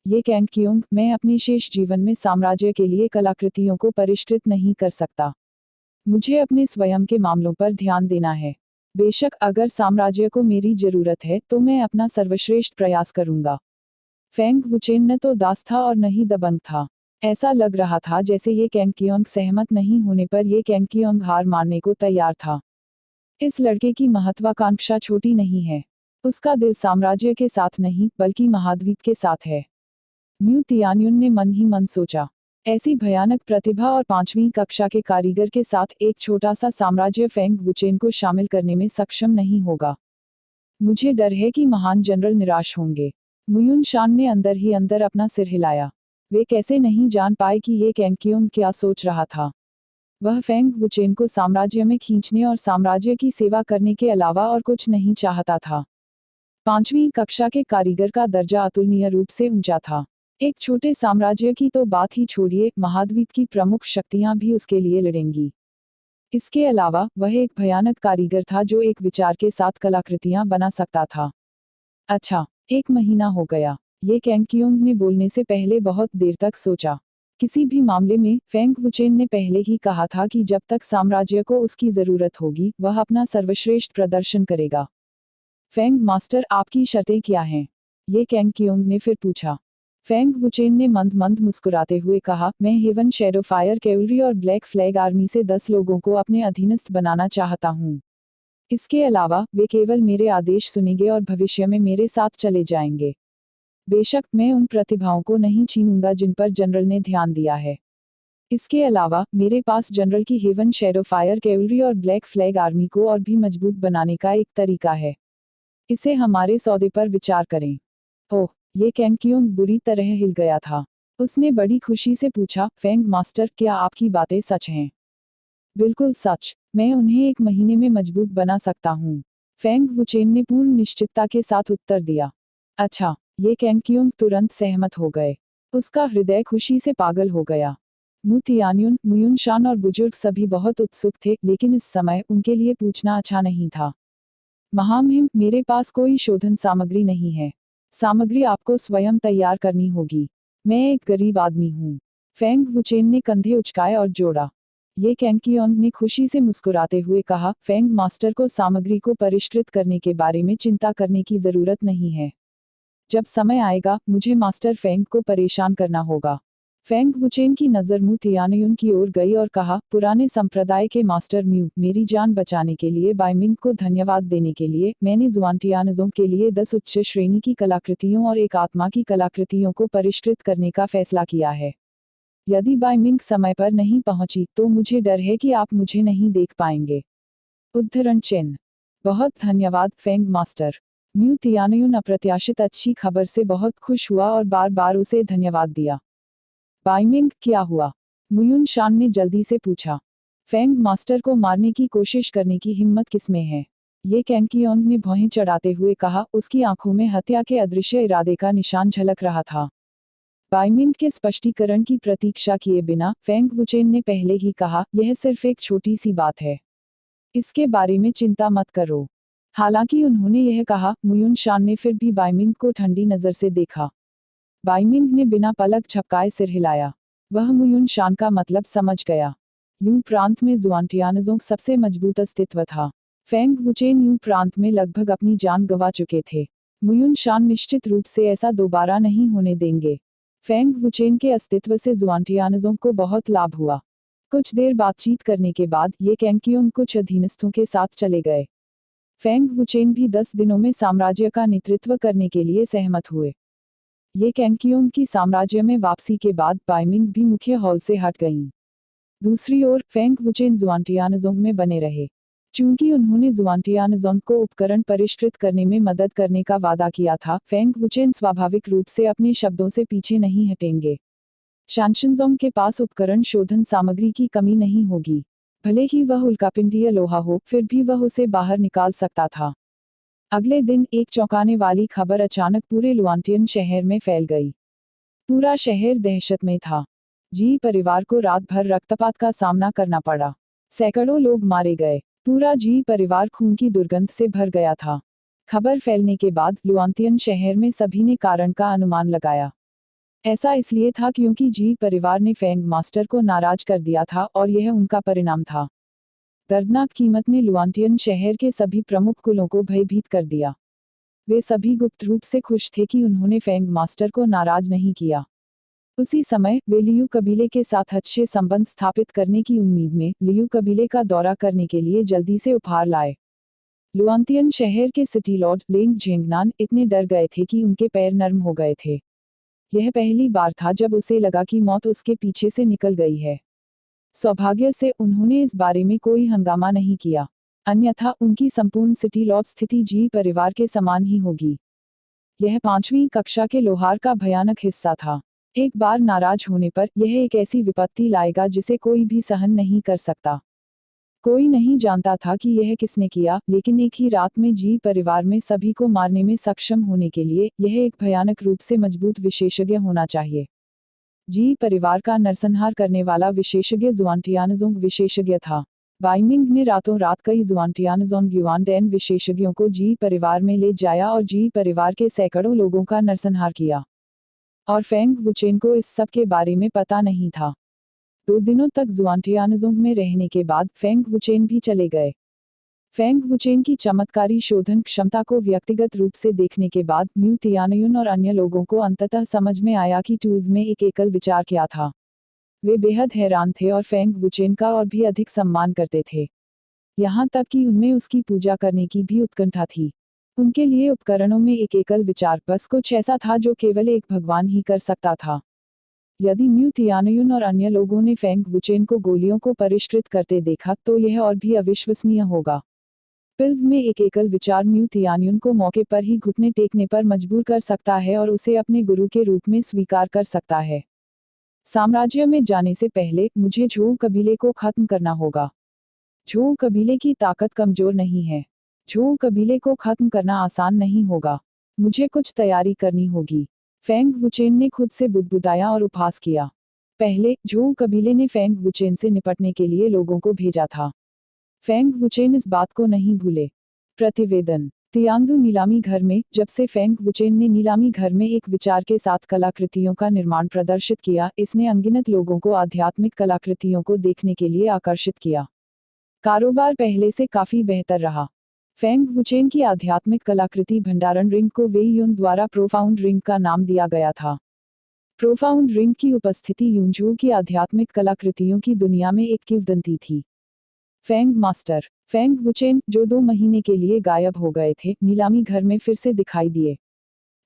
ये कैंकियोंग, मैं अपने शेष जीवन में साम्राज्य के लिए कलाकृतियों को परिष्कृत नहीं कर सकता। मुझे अपने स्वयं के मामलों पर ध्यान देना है। बेशक अगर साम्राज्य को मेरी जरूरत है तो मैं अपना सर्वश्रेष्ठ प्रयास करूंगा। फेंग वुचेन न तो दास था और न ही दबंग था। ऐसा लग रहा था जैसे ये कैंकियोंग सहमत नहीं होने पर ये कैंकियोंग हार मानने को तैयार था। इस लड़के की महत्वाकांक्षा छोटी नहीं है। उसका दिल साम्राज्य के साथ नहीं, बल्कि महाद्वीप के साथ है। म्यू तियान्युन ने मन ही मन सोचा। ऐसी भयानक प्रतिभा और 5वीं कक्षा के कारीगर के साथ एक छोटा सा साम्राज्य फेंग वुचेन को शामिल करने में सक्षम नहीं होगा। मुझे डर है कि महान जनरल निराश होंगे। मुयुन शान ने अंदर ही अंदर अपना सिर हिलाया। वे कैसे नहीं जान पाए कि ये कैंकियोंग क्या सोच रहा था। वह फेंग वुचेन को साम्राज्य में खींचने और साम्राज्य की सेवा करने के अलावा और कुछ नहीं चाहता था। 5वीं कक्षा के कारीगर का दर्जा अतुलनीय रूप से ऊंचा था। एक छोटे साम्राज्य की तो बात ही छोड़िए, महाद्वीप की प्रमुख शक्तियां भी उसके लिए लड़ेंगी। इसके अलावा वह एक भयानक कारीगर था जो एक विचार के साथ कलाकृतियां बना सकता था। अच्छा, 1 महीना हो गया। ये कैंकियोंग ने बोलने से पहले बहुत देर तक सोचा। किसी भी मामले में, फेंग वुचेन ने पहले ही कहा था कि जब तक साम्राज्य को उसकी जरूरत होगी, वह अपना सर्वश्रेष्ठ प्रदर्शन करेगा। फेंग मास्टर, आपकी शर्तें क्या हैं? ये कैंकियोंग ने फिर पूछा। फेंग वुचेन ने मंद मंद मुस्कुराते हुए कहा, मैं हेवन शैडो फायर कैवलरी और ब्लैक फ्लैग आर्मी से 10 लोगों को अपने अधीनस्थ बनाना चाहता हूँ। इसके अलावा, वे केवल मेरे आदेश सुनेंगे और भविष्य में मेरे साथ चले जाएंगे। बेशक मैं उन प्रतिभाओं को नहीं छीनूंगा जिन पर जनरल ने ध्यान दिया है। इसके अलावा, मेरे पास जनरल की हेवन शैडो फायर कैवलरी और ब्लैक फ्लैग आर्मी को और भी मजबूत बनाने का एक तरीका है। इसे हमारे सौदे पर विचार करें। ओह, ये कैंकियोंग बुरी तरह हिल गया था। उसने बड़ी खुशी से पूछा, फेंग मास्टर, क्या आपकी बातें सच हैं? बिल्कुल सच। मैं उन्हें 1 महीने में मजबूत बना सकता हूँ। फेंग वुचेन ने पूर्ण निश्चितता के साथ उत्तर दिया। अच्छा, ये कैंकियोंग तुरंत सहमत हो गए। उसका हृदय खुशी से पागल हो गया। मू तियान्युन, मुयुन शान और बुजुर्ग सभी बहुत उत्सुक थे, लेकिन इस समय उनके लिए पूछना अच्छा नहीं था। महामहिम, मेरे पास कोई शोधन सामग्री नहीं है। सामग्री आपको स्वयं तैयार करनी होगी। मैं एक गरीब आदमी हूँ। फेंग वुचेन ने कंधे उचकाए और जोड़ा। ये कैंकियोंग ने खुशी से मुस्कुराते हुए कहा, फेंग मास्टर को सामग्री को परिष्कृत करने के बारे में चिंता करने की जरूरत नहीं है। जब समय आएगा, मुझे मास्टर फेंग को परेशान करना होगा। फेंग वुचेन की नज़र मू तियान्युन की ओर गई और कहा, पुराने संप्रदाय के मास्टर म्यू, मेरी जान बचाने के लिए बाइमिंग को धन्यवाद देने के लिए, मैंने जुआनटियानजों के लिए 10 उच्च श्रेणी की कलाकृतियों और एक आत्मा की कलाकृतियों को परिष्कृत करने का फैसला किया है। यदि बाइमिंग समय पर नहीं पहुंची तो मुझे डर है कि आप मुझे नहीं देख पाएंगे। उद्धरण चिन्ह। बहुत धन्यवाद फेंग मास्टर। म्यू तियान्युन अप्रत्याशित अच्छी खबर से बहुत खुश हुआ और बार बार उसे धन्यवाद दिया। बाइमिंग, क्या हुआ? मुयुन शान ने जल्दी से पूछा। फेंग मास्टर को मारने की कोशिश करने की हिम्मत किसमें है? ये कैंकियोंग ने भौहें चढ़ाते हुए कहा, उसकी आंखों में हत्या के अदृश्य इरादे का निशान झलक रहा था। बाइमिंग के स्पष्टीकरण की प्रतीक्षा किए बिना, फेंग वुचेन ने पहले ही कहा, यह सिर्फ एक छोटी सी बात है। इसके बारे में चिंता मत करो। हालांकि उन्होंने यह कहा, मुयुन शान ने फिर भी बाइमिंग को ठंडी नज़र से देखा। बाइमिंग ने बिना पलक झपकाए सिर हिलाया। वह मुयुन शान का मतलब समझ गया। यूं प्रांत में जुआनटियानजों सबसे मजबूत अस्तित्व था। फेंग वुचेन यूं प्रांत में लगभग अपनी जान गंवा चुके थे। मुयुन शान निश्चित रूप से ऐसा दोबारा नहीं होने देंगे। फेंग वुचेन के अस्तित्व से जुआनटियानजोंग को बहुत लाभ हुआ। कुछ देर बातचीत करने के बाद ये कैंकियोंग कुछ अधीनस्थों के साथ चले गए। फेंग वुचेन भी 10 दिनों में साम्राज्य का नेतृत्व करने के लिए सहमत हुए। ये कैंकियोंग की साम्राज्य में वापसी के बाद बाइमिंग भी मुख्य हॉल से हट गईं। दूसरी ओर फेंग वुचेन जुआनटियानजोंग में बने रहे। चूंकि उन्होंने जुआनटियानजोंग को उपकरण परिष्कृत करने में मदद करने का वादा किया था, फेंग वुचेन स्वाभाविक रूप से अपने शब्दों से पीछे नहीं हटेंगे। शानशिनजोंग के पास उपकरण शोधन सामग्री की कमी नहीं होगी। भले ही वह उल्कापिंडीय लोहा हो, फिर भी वह उसे बाहर निकाल सकता था। अगले दिन एक चौंकाने वाली खबर अचानक पूरे लुआंटियन शहर में फैल गई। पूरा शहर दहशत में था। जी परिवार को रात भर रक्तपात का सामना करना पड़ा। सैकड़ों लोग मारे गए। पूरा जी परिवार खून की दुर्गंध से भर गया था। खबर फैलने के बाद लुआंटियन शहर में सभी ने कारण का अनुमान लगाया। ऐसा इसलिए था क्योंकि जी परिवार ने फेंग मास्टर को नाराज कर दिया था और यह उनका परिणाम था। दर्दनाक कीमत ने लुआंटियन शहर के सभी प्रमुख कुलों को भयभीत कर दिया। वे सभी गुप्त रूप से खुश थे कि उन्होंने फेंग मास्टर को नाराज नहीं किया। उसी समय वे लियू कबीले के साथ अच्छे संबंध स्थापित करने की उम्मीद में लियू कबीले का दौरा करने के लिए जल्दी से उपहार लाए। लुआंटियन शहर के सिटी लॉर्ड लेंग झेंगनान इतने डर गए थे कि उनके पैर नर्म हो गए थे। यह पहली बार था जब उसे लगा कि मौत उसके पीछे से निकल गई है। सौभाग्य से उन्होंने इस बारे में कोई हंगामा नहीं किया, अन्यथा उनकी संपूर्ण सिटी लॉर्ड स्थिति जी परिवार के समान ही होगी। यह 5वीं कक्षा के लोहार का भयानक हिस्सा था। एक बार नाराज होने पर यह एक ऐसी विपत्ति लाएगा जिसे कोई भी सहन नहीं कर सकता। कोई नहीं जानता था कि यह किसने किया, लेकिन एक ही रात में जी परिवार में सभी को मारने में सक्षम होने के लिए यह एक भयानक रूप से मजबूत विशेषज्ञ होना चाहिए। जी परिवार का नरसंहार करने वाला विशेषज्ञ जुआनटियानजोंग विशेषज्ञ था। बाइमिंग ने रातों रात कई जुआनटियानजोंग युआनडेन विशेषज्ञों को जी परिवार में ले जाया और जी परिवार के सैकड़ों लोगों का नरसंहार किया। और फेंग वुचेन को इस सब के बारे में पता नहीं था। 2 दिनों तक जुआनटियानजोंग में रहने के बाद फेंग वुचेन भी चले गए। फेंग वुचेन की चमत्कारी शोधन क्षमता को व्यक्तिगत रूप से देखने के बाद म्यू तियानयुन और अन्य लोगों को अंततः समझ में आया कि टूल्स में एक एकल विचार क्या था। वे बेहद हैरान थे और फेंग वुचेन का और भी अधिक सम्मान करते थे। यहाँ तक कि उनमें उसकी पूजा करने की भी उत्कंठा थी। उनके लिए उपकरणों में एक एकल विचार बस कुछ ऐसा था जो केवल एक भगवान ही कर सकता था। यदि म्यू तियानयुन और अन्य लोगों ने फेंग वुचेन को गोलियों को परिष्कृत करते देखा तो यह और भी अविश्वसनीय होगा। पिल्स में एक एकल विचार म्यू तियानयुन को मौके पर ही घुटने टेकने पर मजबूर कर सकता है और उसे अपने गुरु के रूप में स्वीकार कर सकता है। साम्राज्य में जाने से पहले मुझे झोउ कबीले को खत्म करना होगा। झोउ कबीले की ताकत कमजोर नहीं है। झोउ कबीले को खत्म करना आसान नहीं होगा। मुझे कुछ तैयारी करनी होगी। फेंग वुचेन ने खुद से बुदबुदाया और उपहास किया। पहले झोउ कबीले ने फेंग वुचेन से निपटने के लिए लोगों को भेजा था। फेंग वुचेन इस बात को नहीं भूले। प्रतिवेदन तियांदु नीलामी घर में जब से फेंग वुचेन ने नीलामी घर में एक विचार के साथ कलाकृतियों का निर्माण प्रदर्शित किया, इसने अनगिनत लोगों को आध्यात्मिक कलाकृतियों को देखने के लिए आकर्षित किया। कारोबार पहले से काफी बेहतर रहा। फेंग वुचेन की आध्यात्मिक कलाकृति भंडारण रिंग को वेई युन द्वारा प्रोफाउंड रिंग का नाम दिया गया था। प्रोफाउंड रिंग की उपस्थिति यूंझू की आध्यात्मिक कलाकृतियों की दुनिया में एक किंवदंती थी। फेंग मास्टर फेंग वुचेन, जो 2 महीने के लिए गायब हो गए थे, नीलामी घर में फिर से दिखाई दिए।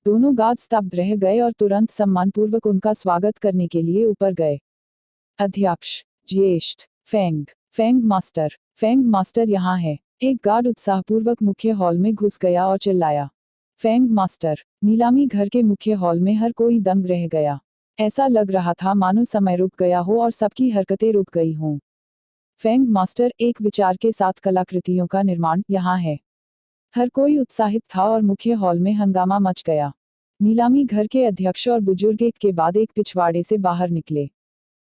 दोनों गार्ड स्तब्ध रह गए और तुरंत सम्मानपूर्वक उनका स्वागत करने के लिए ऊपर गए। अध्यक्ष ज्येष्ठ फेंग मास्टर यहाँ है। एक गार्ड उत्साहपूर्वक मुख्य हॉल में घुस गया और चिल्लाया, फेंग मास्टर। नीलामी घर के मुख्य हॉल में हर कोई दंग रह गया। ऐसा लग रहा था मानो समय रुक गया हो और सबकी हरकतें रुक गई हों। फेंग मास्टर, एक विचार के साथ कलाकृतियों का निर्माण यहाँ है। हर कोई उत्साहित था और मुख्य हॉल में हंगामा मच गया। नीलामी घर के अध्यक्ष और बुजुर्ग एक के बाद एक पिछवाड़े से बाहर निकले।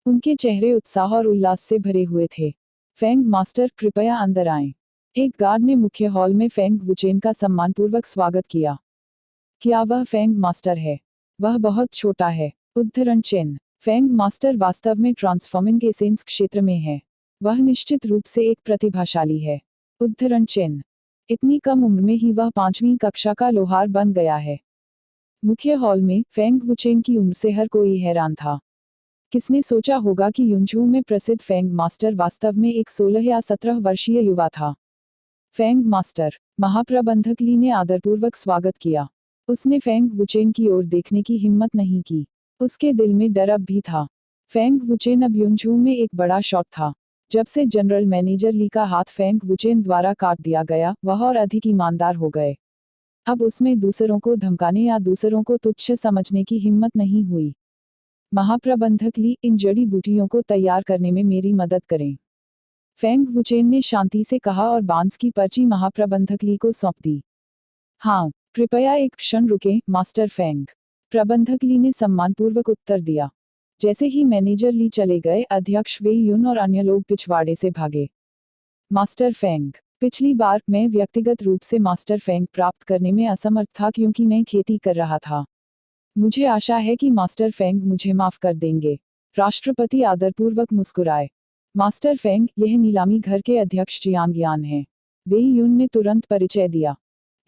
उनके चेहरे उत्साह और उल्लास से भरे हुए थे। फेंग मास्टर, कृपया अंदर आएं। एक गार्ड ने मुख्य हॉल में फेंग वुचेन का सम्मानपूर्वक स्वागत किया। क्या वह फेंग मास्टर है? वह बहुत छोटा है। उद्धरण चिन्ह। फेंग मास्टर वास्तव में ट्रांसफॉर्मिंग एसेंस क्षेत्र में है। वह निश्चित रूप से एक प्रतिभाशाली है। उद्धरण चिन्ह। इतनी कम उम्र में ही वह 5वीं कक्षा का लोहार बन गया है। मुख्य हॉल में फेंग वुचेन की उम्र से हर कोई हैरान था। किसने सोचा होगा कि युनझू में प्रसिद्ध फेंग मास्टर वास्तव में एक 16 या 17 वर्षीय युवा था। फेंग मास्टर, महाप्रबंधक ली ने आदरपूर्वक स्वागत किया। उसने फेंग वुचेन की ओर देखने की हिम्मत नहीं की। उसके दिल में डर अब भी था। फेंग वुचेन अब युनझू में एक बड़ा शॉट था। जब से जनरल मैनेजर ली का हाथ फेंग वुचेन द्वारा काट दिया गया, वह और अधिक ईमानदार हो गए। अब उसमें दूसरों को धमकाने या दूसरों को तुच्छ समझने की हिम्मत नहीं हुई। महाप्रबंधक ली, इन जड़ी बूटियों को तैयार करने में मेरी मदद करें, फेंग वुचेन ने शांति से कहा और बांस की पर्ची महाप्रबंधक ली को सौंप दी। हाँ, कृपया एक क्षण रुकें, मास्टर फेंग, प्रबंधक ली ने सम्मानपूर्वक उत्तर दिया। जैसे ही मैनेजर ली चले गए, अध्यक्ष वेई युन और अन्य लोग पिछवाड़े से भागे। मास्टर फेंग, पिछली बार मैं व्यक्तिगत रूप से मास्टर फेंग प्राप्त करने में असमर्थ था क्योंकि मैं खेती कर रहा था। मुझे आशा है कि मास्टर फेंग मुझे माफ कर देंगे। राष्ट्रपति आदरपूर्वक मुस्कुराए। मास्टर फेंग, यह नीलामी घर के अध्यक्ष जियांग यान हैं। वेई युन ने तुरंत परिचय दिया।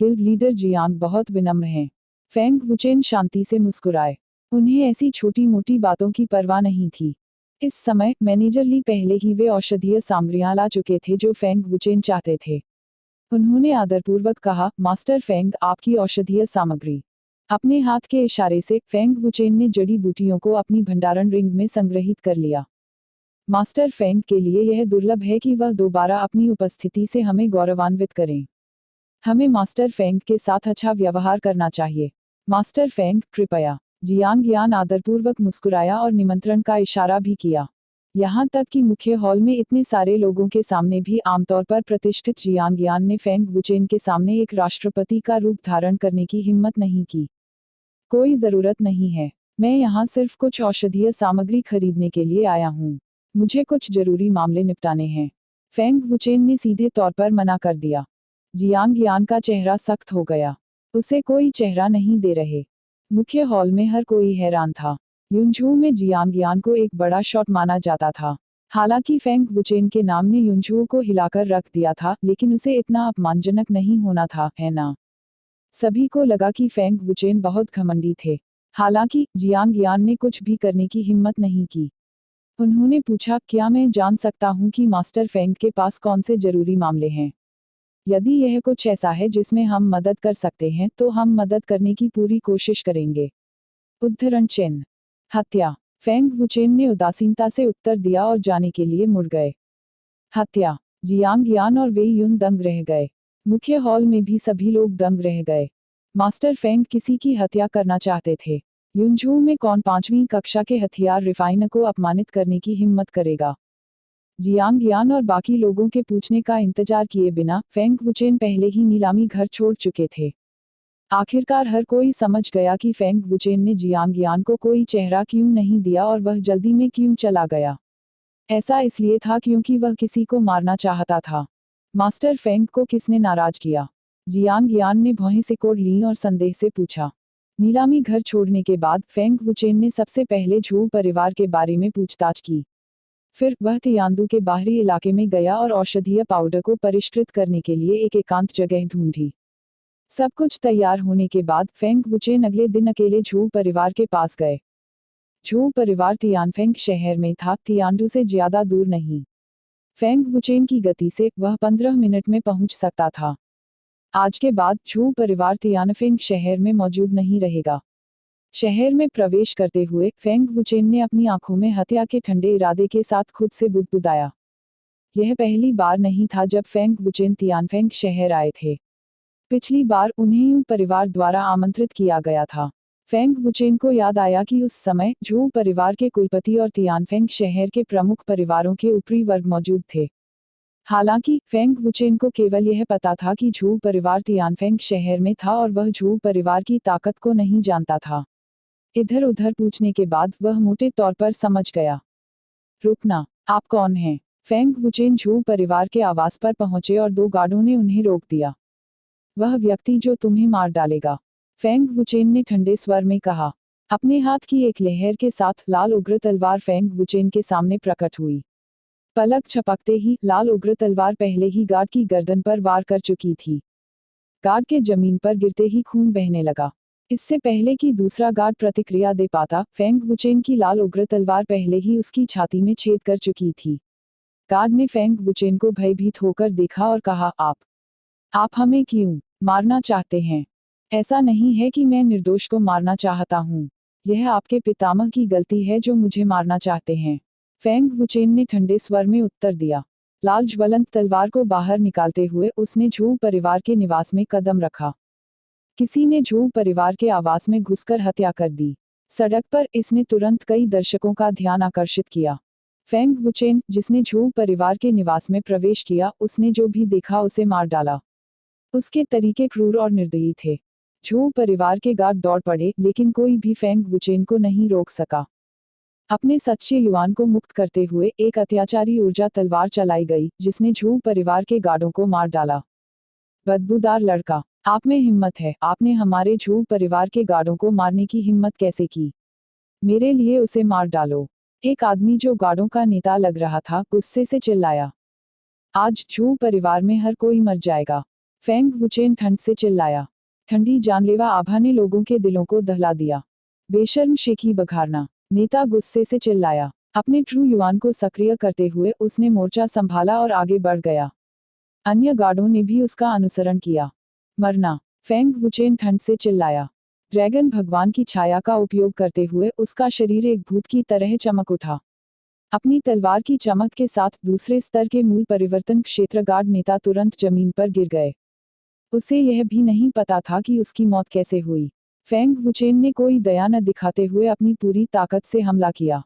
गिल्ड लीडर जियांग बहुत विनम्र हैं। फेंग वुचेन शांति से मुस्कुराए। उन्हें ऐसी छोटी मोटी बातों की परवाह नहीं थी। इस समय मैनेजर ली पहले ही वे औषधीय सामग्रियां ला चुके थे जो फेंग वुचेन चाहते थे। उन्होंने आदरपूर्वक कहा, मास्टर फेंग, आपकी औषधीय सामग्री। अपने हाथ के इशारे से फेंग वुचेन ने जड़ी बूटियों को अपनी भंडारण रिंग में संग्रहित कर लिया। मास्टर फेंग के लिए यह दुर्लभ है कि वह दोबारा अपनी उपस्थिति से हमें गौरवान्वित करें। हमें मास्टर फेंग के साथ अच्छा व्यवहार करना चाहिए। मास्टर फेंग, कृपया। जियांग यान आदरपूर्वक मुस्कुराया और निमंत्रण का इशारा भी किया। यहाँ तक कि मुख्य हॉल में इतने सारे लोगों के सामने भी आमतौर पर प्रतिष्ठित जियांग यान ने फेंग वुचेन के सामने एक राष्ट्रपति का रूप धारण करने की हिम्मत नहीं की। कोई जरूरत नहीं है। मैं यहाँ सिर्फ कुछ औषधीय सामग्री खरीदने के लिए आया हूँ। मुझे कुछ जरूरी मामले निपटाने हैं। फेंग वुचेन ने सीधे तौर पर मना कर दिया। जियांग यान का चेहरा सख्त हो गया। उसे कोई चेहरा नहीं दे रहे। मुख्य हॉल में हर कोई हैरान था। युनझू में जियांग यान को एक बड़ा शॉट माना जाता था। हालांकि फेंग वुचेन के नाम ने युनझू को हिलाकर रख दिया था, लेकिन उसे इतना अपमानजनक नहीं होना था, है ना? सभी को लगा कि फेंग वुचेन बहुत घमंडी थे। हालांकि जियांग यान ने कुछ भी करने की हिम्मत नहीं की। उन्होंने पूछा, क्या मैं जान सकता हूं कि मास्टर फेंग के पास कौन से जरूरी मामले हैं? यदि यह कुछ ऐसा है जिसमें हम मदद कर सकते हैं तो हम मदद करने की पूरी कोशिश करेंगे। उद्धरण चिन्ह। हत्या। फेंग वुचेन ने उदासीनता से उत्तर दिया और जाने के लिए मुड़ गए। हत्या। जियांग यान और वेई युन दंग रह गए। मुख्य हॉल में भी सभी लोग दंग रह गए। मास्टर फेंग किसी की हत्या करना चाहते थे। युनझू में कौन 5वीं कक्षा के हथियार रिफाइन को अपमानित करने की हिम्मत करेगा? जियांग यान और बाकी लोगों के पूछने का इंतजार किए बिना फेंग वुचेन पहले ही नीलामी घर छोड़ चुके थे। आखिरकार हर कोई समझ गया कि फेंग वुचेन ने जियांग यान को कोई चेहरा क्यों नहीं दिया और वह जल्दी में क्यों चला गया। ऐसा इसलिए था क्योंकि वह किसी को मारना चाहता था। मास्टर फेंग को किसने नाराज किया? जियांग यान ने भौहें सिकोड़ ली और संदेह से पूछा। नीलामी घर छोड़ने के बाद फेंग वुचेन ने सबसे पहले झू परिवार के बारे में पूछताछ की। फिर वह तियांदू के बाहरी इलाके में गया और औषधीय पाउडर को परिष्कृत करने के लिए एक एकांत जगह ढूंढी। सब कुछ तैयार होने के बाद फेंग वुचेन अगले दिन अकेले झू परिवार के पास गए। झू परिवार तियानफेंग शहर में था, तियांडू से ज्यादा दूर नहीं। फेंग वुचेन की गति से वह 15 मिनट में पहुंच सकता था। आज के बाद झू परिवार तियानफेंग शहर में मौजूद नहीं रहेगा। शहर में प्रवेश करते हुए फेंग वुचेन ने अपनी आंखों में हत्या के ठंडे इरादे के साथ खुद से बुदबुदाया। यह पहली बार नहीं था जब फेंग वुचेन तियानफेंग शहर आए थे। पिछली बार उन्हें यूं परिवार द्वारा आमंत्रित किया गया था। फेंग वुचेन को याद आया कि उस समय झू परिवार के कुलपति और तियानफेंग शहर के प्रमुख परिवारों के ऊपरी वर्ग मौजूद थे। हालांकि फेंग वुचेन को केवल यह पता था कि झू परिवार तियानफेंग शहर में था और वह झू परिवार की ताकत को नहीं जानता था। इधर उधर पूछने के बाद वह मोटे तौर पर समझ गया। रुकना, आप कौन हैं? फेंग वुचेन झू परिवार के आवास पर पहुंचे और 2 गार्डों ने उन्हें रोक दिया। वह व्यक्ति जो तुम्हें मार डालेगा, फेंग वुचेन ने ठंडे स्वर में कहा। अपने हाथ की एक लहर के साथ लाल उग्र तलवार फेंग वुचेन के सामने प्रकट हुई। पलक झपकते ही लाल उग्र तलवार पहले ही गार्ड की गर्दन पर वार कर चुकी थी। गार्ड के जमीन पर गिरते ही खून बहने लगा। इससे पहले कि दूसरा गार्ड प्रतिक्रिया दे पाता, फेंग वुचेन की लाल उग्र तलवार पहले ही उसकी छाती में छेद कर चुकी थी। गार्ड ने फेंग वुचेन को भयभीत होकर देखा और कहा, आप हमें क्यों मारना चाहते हैं? ऐसा नहीं है कि मैं निर्दोष को मारना चाहता हूँ। यह आपके पितामह की गलती है जो मुझे मारना चाहते हैं। फेंग वुचेन ने ठंडे स्वर में उत्तर दिया। लाल ज्वलंत तलवार को बाहर निकालते हुए उसने झू परिवार के निवास में कदम रखा। किसी ने झू परिवार के आवास में घुसकर हत्या कर दी। सड़क पर इसने तुरंत कई दर्शकों का ध्यान आकर्षित किया। फेंग वुचेन, जिसने झू परिवार के निवास में प्रवेश किया, उसने जो भी देखा उसे मार डाला। उसके तरीके क्रूर और निर्दयी थे। झू परिवार के गार्ड दौड़ पड़े, लेकिन कोई भी फेंग वुचेन को नहीं रोक सका। अपने सच्चे युवान को मुक्त करते हुए एक अत्याचारी ऊर्जा तलवार चलाई गई, जिसने झू परिवार के गार्डों को मार डाला। बदबूदार लड़का, आप में हिम्मत है। आपने हमारे झू परिवार के गार्डों को मारने की हिम्मत कैसे की? मेरे लिए उसे मार डालो। एक आदमी जो गार्डों का नेता लग रहा था, गुस्से से चिल्लाया। आज झू परिवार में हर कोई मर जाएगा। फेंग वुचेन ठंड से चिल्लाया। ठंडी जानलेवा आभा ने लोगों के दिलों को दहला दिया। बेशर्म शेखी बघारना, नेता गुस्से से चिल्लाया। अपने ट्रू युवान को सक्रिय करते हुए उसने मोर्चा संभाला और आगे बढ़ गया। अन्य गार्डों ने भी उसका अनुसरण किया। मरना, फेंग वुचेन ठंड से चिल्लाया। ड्रैगन भगवान की छाया का उपयोग करते हुए उसका शरीर एक भूत की तरह चमक उठा। अपनी तलवार की चमक के साथ दूसरे स्तर के मूल परिवर्तन क्षेत्र गार्ड नेता तुरंत जमीन पर गिर गए। उसे यह भी नहीं पता था कि उसकी मौत कैसे हुई। फेंग वुचेन ने कोई दया न दिखाते हुए अपनी पूरी ताकत से हमला किया।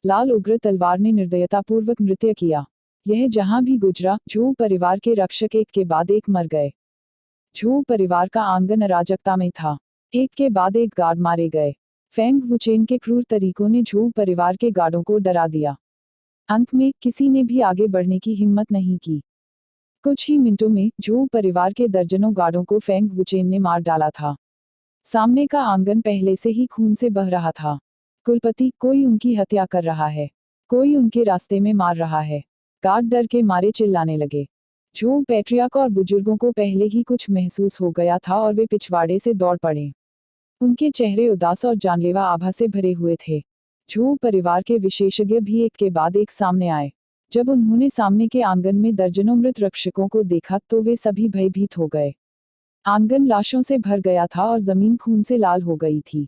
लाल उग्र तलवार ने निर्दयतापूर्वक नृत्य किया। यह जहां भी गुजरा, झू परिवार के रक्षक एक के बाद एक मर गए। झू परिवार का आंगन अराजकता में था। एक के बाद एक गार्ड मारे गए। फेंग वुचेन के क्रूर तरीकों ने झू परिवार के गार्डों को डरा दिया। अंत में किसी ने भी आगे बढ़ने की हिम्मत नहीं की। कुछ ही मिनटों में झू परिवार के दर्जनों गार्डों को फेंग वुचेन ने मार डाला था। सामने का आंगन पहले से ही खून से बह रहा था। कुलपति, कोई उनकी हत्या कर रहा है। कोई उनके रास्ते में मार रहा है। गार्ड डर के मारे चिल्लाने लगे। झू पैट्रियार्क और बुजुर्गों को पहले ही कुछ महसूस हो गया था और वे पिछवाड़े से दौड़ पड़े। उनके चेहरे उदास और जानलेवा आभा से भरे हुए थे। झू परिवार के विशेषज्ञ भी एक के बाद एक सामने आए। जब उन्होंने सामने के आंगन में दर्जनों मृत रक्षकों को देखा तो वे सभी भयभीत हो गए। आंगन लाशों से भर गया था और जमीन खून से लाल हो गई थी।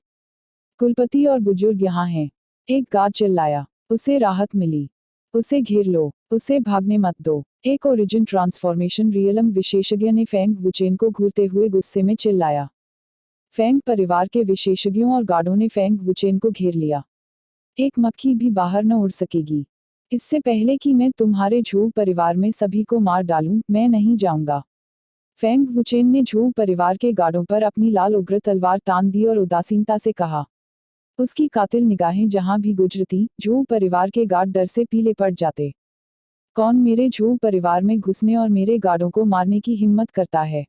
कुलपति और बुजुर्ग यहाँ हैं, एक गार्ड चिल्लाया। उसे राहत मिली। उसे घेर लो, उसे भागने मत दो। एक ओरिजिन ट्रांसफॉर्मेशन रियलम विशेषज्ञ ने फेंग वुचेन को घूरते हुए गुस्से में चिल्लाया। फेंग परिवार के विशेषज्ञों और गार्डों ने फेंग वुचेन को घेर लिया। एक मक्खी भी बाहर न उड़ सकेगी। इससे पहले कि मैं तुम्हारे झू परिवार में सभी को मार डालूं, मैं नहीं जाऊंगा। फेंग वुचेन ने झू परिवार के गार्डों पर अपनी लाल उग्र तलवार तान दी और उदासीनता से कहा। उसकी कातिल निगाहें जहां भी गुजरती, झू परिवार के गार्ड डर से पीले पड़ जाते। कौन मेरे झू परिवार में घुसने और मेरे गार्डों को मारने की हिम्मत करता है?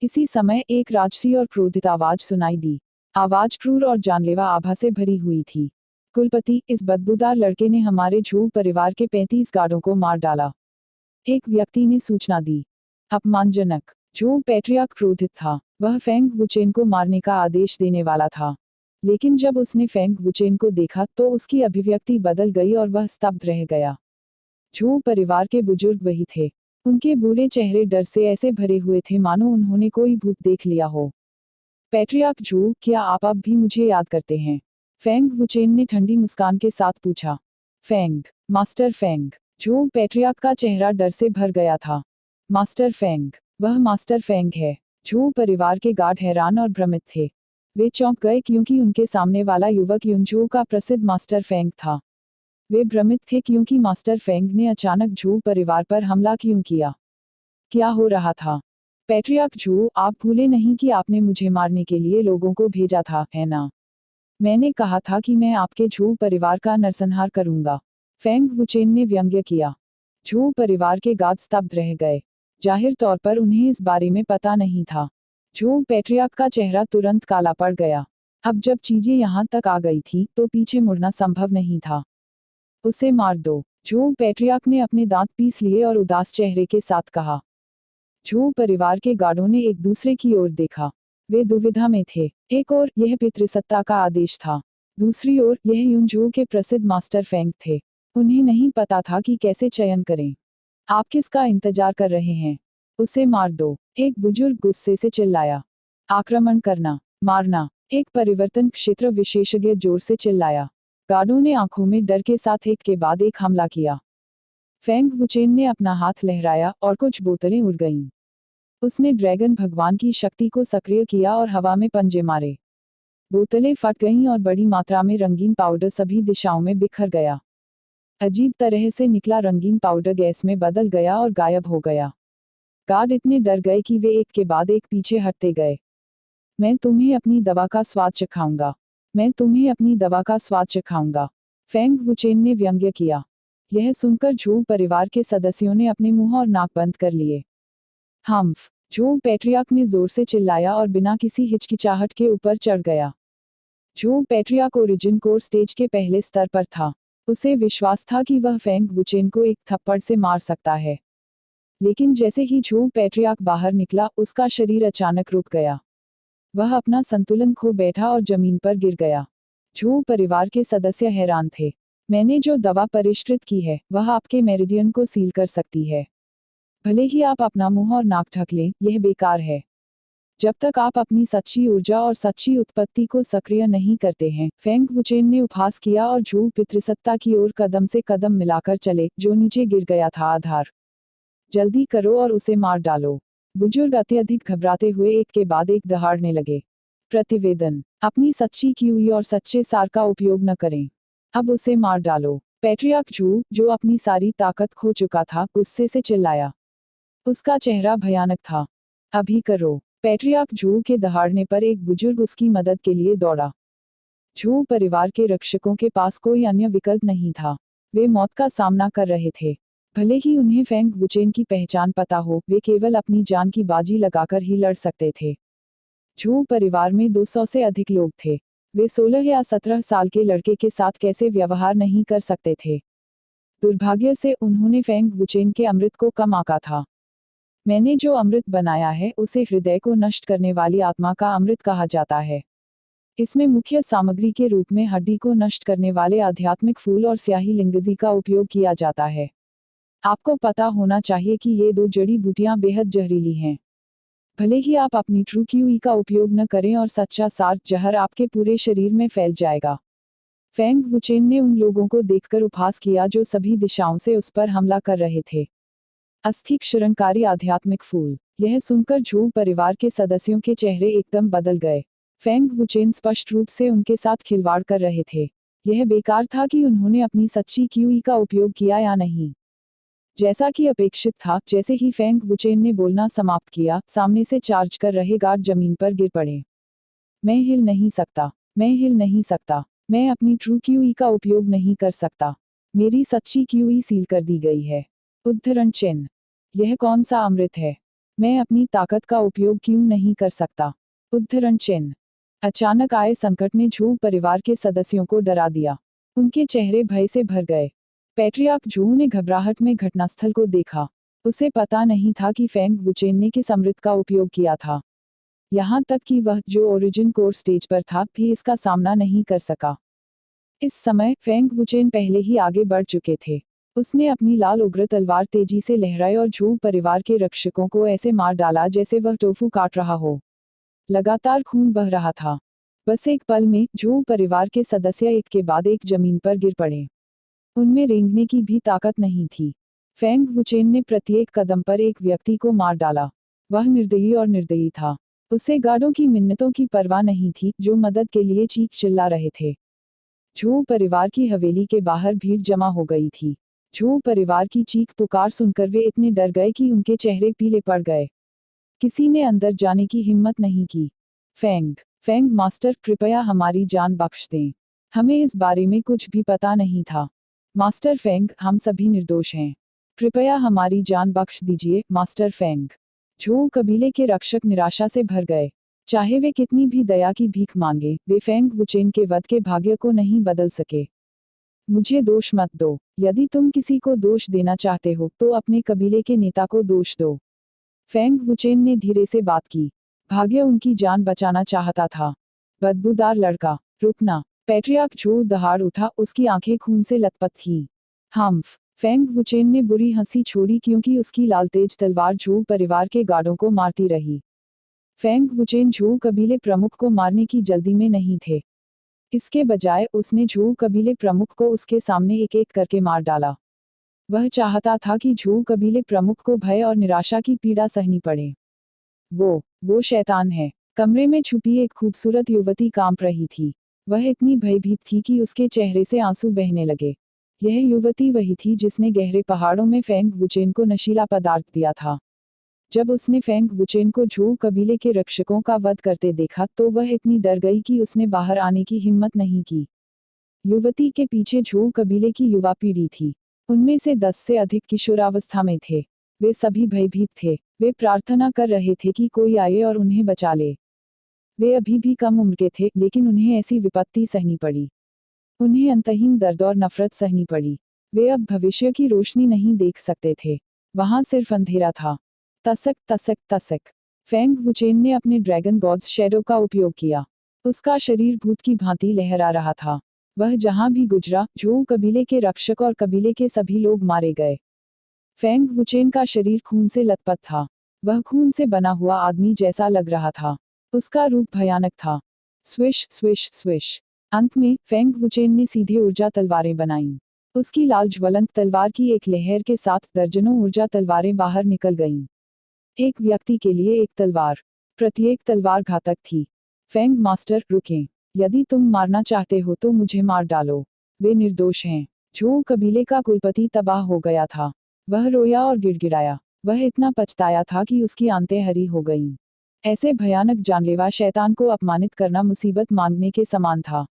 इसी समय एक राजसी और क्रोधित आवाज सुनाई दी। आवाज क्रूर और जानलेवा आभा से भरी हुई थी। कुलपति, इस बदबूदार लड़के ने हमारे झू परिवार के 35 गार्डों को मार डाला। एक व्यक्ति ने सूचना दी। अपमानजनक। झू पैट्रियार्क क्रोधित था। वह फेंग वुचेन को मारने का आदेश देने वाला था। लेकिन जब उसने फेंग वुचेन को देखा तो उसकी अभिव्यक्ति बदल गई और वह स्तब्ध रह गया। झू परिवार के बुजुर्ग वही थे। उनके बूढ़े चेहरे डर से ऐसे भरे हुए थे मानो उन्होंने कोई भूत देख लिया हो। पैट्रियार्क झू, क्या आप अब भी मुझे याद करते हैं? फेंग वुचेन ने ठंडी मुस्कान के साथ पूछा। Feng, master Feng. Zhu patriarch का चेहरा डर से भर गया था। मास्टर फेंग, वह मास्टर फेंग है। झू परिवार के गार्ड हैरान और भ्रमित थे। वे चौंक गए क्योंकि उनके सामने वाला युवक युनझू का प्रसिद्ध मास्टर फेंग था। वे भ्रमित थे क्योंकि मास्टर फेंग ने अचानक झू परिवार पर हमला क्यों किया। क्या हो रहा था? पैट्रियार्क झू, आप भूले नहीं कि आपने मुझे मारने के लिए लोगों को भेजा था, है ना? मैंने कहा था कि मैं आपके झू परिवार का नरसंहार करूंगा। फेंग वुचेन ने व्यंग्य किया। झू परिवार के गार्ड स्तब्ध रह गए। जाहिर तौर पर उन्हें इस बारे में पता नहीं था। झू पैट्रियार्क का चेहरा तुरंत काला पड़ गया। अब जब चीजें यहां तक आ गई थी तो पीछे मुड़ना संभव नहीं था। उसे मार दो, झू पैट्रियार्क ने अपने दांत पीस लिए और उदास चेहरे के साथ कहा। झू परिवार के गार्डों ने एक दूसरे की ओर देखा। वे दुविधा में थे। एक ओर यह पितृसत्ता का आदेश था, दूसरी ओर यह यूनझू के प्रसिद्ध मास्टर फेंग थे। उन्हें नहीं पता था कि कैसे चयन करें। आप किसका इंतजार कर रहे हैं? उसे मार दो, एक बुजुर्ग गुस्से से चिल्लाया। आक्रमण करना, मारना, एक परिवर्तन क्षेत्र विशेषज्ञ जोर से चिल्लाया। गार्डों ने आंखों में डर के साथ एक के बाद एक हमला किया। फेंग वुचेन ने अपना हाथ लहराया और कुछ बोतलें उड़ गईं। उसने ड्रैगन भगवान की शक्ति को सक्रिय किया और हवा में पंजे मारे। बोतलें फट गईं और बड़ी मात्रा में रंगीन पाउडर सभी दिशाओं में बिखर गया। अजीब तरह से निकला रंगीन पाउडर गैस में बदल गया और गायब हो गया। गार्ड इतने डर गए कि वे एक के बाद एक पीछे हटते गए। मैं तुम्हें अपनी दवा का स्वाद चखाऊंगा, मैं तुम्हें अपनी दवा का स्वाद चखाऊंगा, फेंग वुचेन ने व्यंग्य किया। यह सुनकर झू परिवार के सदस्यों ने अपने मुंह और नाक बंद कर लिए। हम्फ, झू पैट्रियार्क ने जोर से चिल्लाया और बिना किसी हिचकिचाहट के ऊपर चढ़ गया। झू पैट्रियार्क ओरिजिन कोर स्टेज के पहले स्तर पर था। उसे विश्वास था कि वह फेंग वुचेन को एक थप्पड़ से मार सकता है। लेकिन जैसे ही झू पैट्रियार्क बाहर निकला, उसका शरीर अचानक रुक गया। वह अपना संतुलन खो बैठा और जमीन पर गिर गया। झू परिवार के सदस्य हैरान थे। मैंने जो दवा परिष्कृत की है, वह आपके मेरिडियन को सील कर सकती है। भले ही आप अपना मुंह और नाक ढक लें, यह बेकार है। जब तक आप अपनी सच्ची ऊर्जा और सच्ची उत्पत्ति को सक्रिय नहीं करते हैं, फेंग वुचेन ने उपहास किया और झू पितृसत्ता की ओर कदम से कदम मिलाकर चले, जो नीचे गिर गया था। आधार, जल्दी करो और उसे मार डालो। बुजुर्ग अत्यधिक घबराते हुए एक के बाद एक दहाड़ने लगे। प्रतिवेदन, अपनी सच्ची क्यूई और सच्चे सार का उपयोग न करें। अब उसे मार डालो। पैट्रियार्क झू, जो अपनी सारी ताकत खो चुका था, गुस्से से चिल्लाया। उसका चेहरा भयानक था। अभी करो। पैट्रियार्क झू के दहाड़ने पर एक बुजुर्ग उसकी मदद के लिए दौड़ा। झू परिवार के रक्षकों के पास कोई अन्य विकल्प नहीं था। वे मौत का सामना कर रहे थे। भले ही उन्हें फेंग वुचेन की पहचान पता हो, वे केवल अपनी जान की बाजी लगाकर ही लड़ सकते थे। झू परिवार में 200 से अधिक लोग थे। वे 16 या 17 साल के लड़के के साथ कैसे व्यवहार नहीं कर सकते थे। दुर्भाग्य से उन्होंने फेंग वुचेन के अमृत को कम आंका था। मैंने जो अमृत बनाया है, उसे हृदय को नष्ट करने वाली आत्मा का अमृत कहा जाता है। इसमें मुख्य सामग्री के रूप में हड्डी को नष्ट करने वाले आध्यात्मिक फूल और स्याही लिंगजी का उपयोग किया जाता है। आपको पता होना चाहिए कि ये दो जड़ी बूटियां बेहद जहरीली हैं। भले ही आप अपनी ट्रू क्यूई का उपयोग न करें और सच्चा सार जहर आपके पूरे शरीर में फैल जाएगा। फेंग वुचेन ने उन लोगों को देखकर उपहास किया जो सभी दिशाओं से उस पर हमला कर रहे थे। अस्थि क्षरणकारी आध्यात्मिक फूल। यह सुनकर झू परिवार के सदस्यों के चेहरे एकदम बदल गए। फेंग वुचेन स्पष्ट रूप से उनके साथ खिलवाड़ कर रहे थे। यह बेकार था कि उन्होंने अपनी सच्ची क्यूई का उपयोग किया या नहीं। जैसा कि अपेक्षित था, जैसे ही फेंग वुचेन ने बोलना समाप्त किया, सामने से चार्ज कर रहे गार्ड जमीन पर गिर पड़े। मैं हिल नहीं सकता, मैं हिल नहीं सकता, मैं अपनी ट्रू क्यूई का उपयोग नहीं कर सकता। मेरी सच्ची क्यूई सील कर दी गई है। उद्धरण चिन्ह। यह कौन सा अमृत है? मैं अपनी ताकत का उपयोग क्यों नहीं कर सकता? उद्धरण चिन्ह। अचानक आए संकट ने झू परिवार के सदस्यों को डरा दिया। उनके चेहरे भय से भर गए। पैट्रियार्क झू ने घबराहट में घटनास्थल को देखा। उसे पता नहीं था कि फेंग वुचेन ने किस अमृत का उपयोग किया था। यहाँ तक कि वह, जो ओरिजिन कोर स्टेज पर था, भी इसका सामना नहीं कर सका। इस समय फेंग वुचेन पहले ही आगे बढ़ चुके थे। उसने अपनी लाल उग्र तलवार तेजी से लहराई और झू परिवार के रक्षकों को ऐसे मार डाला जैसे वह टोफू काट रहा हो। लगातार खून बह रहा था। बस एक पल में झू परिवार के सदस्य एक के बाद एक जमीन पर गिर पड़े। उनमें रेंगने की भी ताकत नहीं थी। फेंग वुचेन ने प्रत्येक कदम पर एक व्यक्ति को मार डाला। वह निर्दयी और निर्दयी था। उसे गार्डों की मिन्नतों की परवाह नहीं थी, जो मदद के लिए चीख चिल्ला रहे थे। झू परिवार की हवेली के बाहर भीड़ जमा हो गई थी। झू परिवार की चीख पुकार सुनकर वे इतने डर गए कि उनके चेहरे पीले पड़ गए। किसी ने अंदर जाने की हिम्मत नहीं की। फेंग मास्टर, कृपया हमारी जान बख्श दें। हमें इस बारे में कुछ भी पता नहीं था। मास्टर फेंग, हम सभी निर्दोष हैं। कृपया हमारी जान बख्श दीजिए, मास्टर फेंग। झू कबीले के रक्षक निराशा से भर गए। चाहे वे कितनी भी दया की भीख मांगे, वे फेंग वुचेन के वध के भाग्य को नहीं बदल सके। मुझे दोष मत दो। यदि तुम किसी को दोष देना चाहते हो, तो अपने कबीले के नेता को दोष दो। फेंग वुचेन ने धीरे से बात की। भाग्य उनकी जान बचाना चाहता था। बदबूदार लड़का, रुकना। पैट्रियार्क झू दहाड़ उठा, उसकी आंखें खून से लथपथ थीं। हम्फ। फेंग वुचेन ने बुरी हंसी छोड़ी क्योंकि उसकी लाल तेज तलवार झू परिवार के गार्डों को मारती रही। फेंग वुचेन झू कबीले प्रमुख को मारने की जल्दी में नहीं थे। इसके बजाय उसने झू कबीले प्रमुख को उसके सामने एक एक करके मार डाला। वह चाहता था कि झू कबीले प्रमुख को भय और निराशा की पीड़ा सहनी पड़े। वो शैतान है। कमरे में छुपी एक खूबसूरत युवती कांप रही थी। वह इतनी भयभीत थी कि उसके चेहरे से आंसू बहने लगे। यह युवती वही थी जिसने गहरे पहाड़ों में फेंग वुचेन को नशीला पदार्थ दिया था। जब उसने फेंग वुचेन को झू कबीले के रक्षकों का वध करते देखा तो वह इतनी डर गई कि उसने बाहर आने की हिम्मत नहीं की। युवती के पीछे झू कबीले की युवा पीढ़ी थी। उनमें से 10 से अधिक किशोरावस्था में थे। वे सभी भयभीत थे। वे प्रार्थना कर रहे थे कि कोई आए और उन्हें बचा ले। वे अभी भी कम उम्र के थे, लेकिन उन्हें ऐसी विपत्ति सहनी पड़ी। उन्हें अंतहीन दर्द और नफरत सहनी पड़ी। वे अब भविष्य की रोशनी नहीं देख सकते थे। वहां सिर्फ अंधेरा था। तसक तसक तसक। फेंग वुचेन ने अपने ड्रैगन गॉड्स शैडो का उपयोग किया। उसका शरीर भूत की भांति लहरा रहा था। वह जहां भी गुजरा, झू कबीले के रक्षक और कबीले के सभी लोग मारे गए। फेंग वुचेन का शरीर खून से लथपथ था। वह खून से बना हुआ आदमी जैसा लग रहा था। उसका रूप भयानक था। Swish swish swish. अंत में फेंग वुचेन ने सीधे ऊर्जा तलवारें बनाईं। उसकी लाल ज्वलंत तलवार की एक लहर के साथ दर्जनों ऊर्जा तलवारें बाहर निकल गईं। एक व्यक्ति के लिए एक तलवार। प्रत्येक तलवार घातक थी। फेंग मास्टर, रुकें। यदि तुम मारना चाहते हो तो मुझे मार डालो। वे निर्दोष हैं। झू कबीले का कुलपति तबाह हो गया था। वह रोया और गिड़गिड़ाया। वह इतना पछताया था कि उसकी आंतें हरी हो गईं। ऐसे भयानक जानलेवा शैतान को अपमानित करना मुसीबत मांगने के समान था।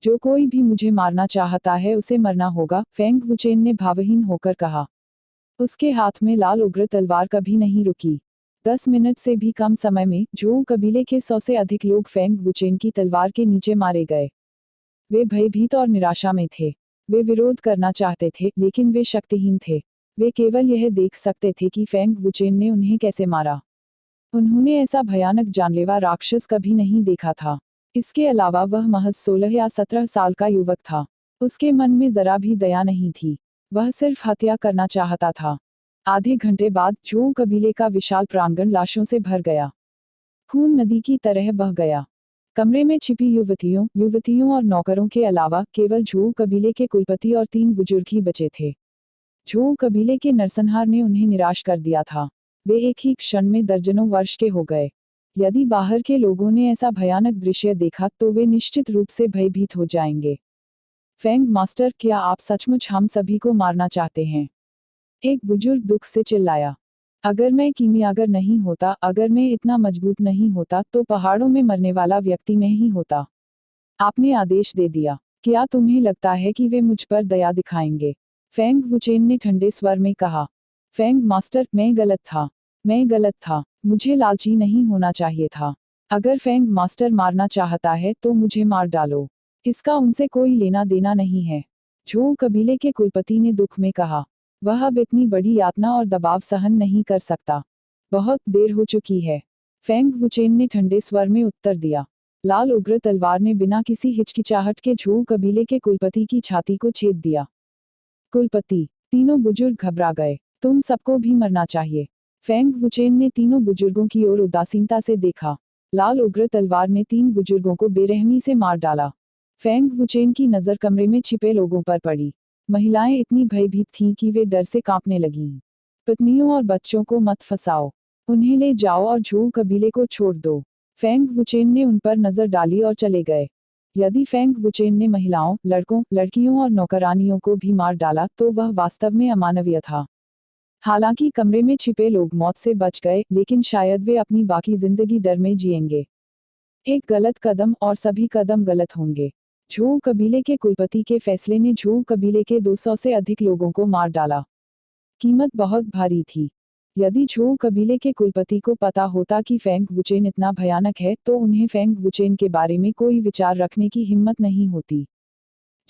जो कोई भी मुझे मारना चाहता है उसे मरना होगा, फेंग वुचेन ने भावहीन होकर कहा। उसके हाथ में लाल उग्र तलवार कभी नहीं रुकी। 10 मिनट से भी कम समय में झू कबीले के 100 से अधिक लोग फेंग वुचेन की तलवार के नीचे मारे गए। वे भयभीत और निराशा में थे। वे विरोध करना चाहते थे, लेकिन वे शक्तिहीन थे। वे केवल यह देख सकते थे कि फेंग वुचेन ने उन्हें कैसे मारा। उन्होंने ऐसा भयानक जानलेवा राक्षस कभी नहीं देखा था। इसके अलावा वह महज 16 या 17 साल का युवक था। उसके मन में जरा भी दया नहीं थी। वह सिर्फ हत्या करना चाहता था। आधे घंटे बाद झू कबीले का विशाल प्रांगण लाशों से भर गया। खून नदी की तरह बह गया। कमरे में छिपी युवतियों और नौकरों के अलावा केवल झू कबीले के कुलपति और 3 बुजुर्ग ही बचे थे। झू कबीले के नरसंहार ने उन्हें निराश कर दिया था। वे एक ही क्षण में दर्जनों वर्ष के हो गए। यदि बाहर के लोगों ने ऐसा भयानक दृश्य देखा तो वे निश्चित रूप से भयभीत हो जाएंगे। फेंग मास्टर, क्या आप सचमुच हम सभी को मारना चाहते हैं? एक बुजुर्ग दुख से चिल्लाया। अगर मैं कीमियागर नहीं होता, अगर मैं इतना मजबूत नहीं होता, तो पहाड़ों में मरने वाला व्यक्ति मैं ही होता। आपने आदेश दे दिया। क्या तुम्हें लगता है कि वे मुझ पर दया दिखाएंगे? फेंग वुचेन ने ठंडे स्वर में कहा। फेंग मास्टर, मैं गलत था। मुझे लालची नहीं होना चाहिए था। अगर फेंग मास्टर मारना चाहता है तो मुझे मार डालो। इसका उनसे कोई लेना देना नहीं है। झू कबीले के कुलपति ने दुख में कहा। वह अब इतनी बड़ी यातना और दबाव सहन नहीं कर सकता। बहुत देर हो चुकी है। फेंग वुचेन ने ठंडे स्वर में उत्तर दिया। लाल उग्र तलवार ने बिना किसी हिचकिचाहट के झू कबीले के कुलपति की छाती को छेद दिया। कुलपति! तीनों बुजुर्ग घबरा गए। तुम सबको भी मरना चाहिए। फेंग वुचेन ने तीनों बुजुर्गों की ओर उदासीनता से देखा। लाल उग्र तलवार ने 3 बुजुर्गों को बेरहमी से मार डाला। फेंग वुचेन की नजर कमरे में छिपे लोगों पर पड़ी। महिलाएं इतनी भयभीत थीं कि वे डर से कांपने लगीं। पत्नियों और बच्चों को मत फंसाओ। उन्हें ले जाओ और झू कबीले को छोड़ दो। फेंग वुचेन ने उन पर नजर डाली और चले गए। यदि फेंग वुचेन ने महिलाओं, लड़कों, लड़कियों और नौकरानियों को भी मार डाला तो वह वास्तव में अमानवीय था। हालांकि कमरे में छिपे लोग मौत से बच गए, लेकिन शायद वे अपनी बाकी जिंदगी डर में जिएंगे। एक गलत कदम और सभी कदम गलत होंगे। झू कबीले के कुलपति के फैसले ने झू कबीले के 200 से अधिक लोगों को मार डाला। कीमत बहुत भारी थी। यदि झू कबीले के कुलपति को पता होता कि फेंग वुचेन इतना भयानक है तो उन्हें फेंग वुचेन के बारे में कोई विचार रखने की हिम्मत नहीं होती।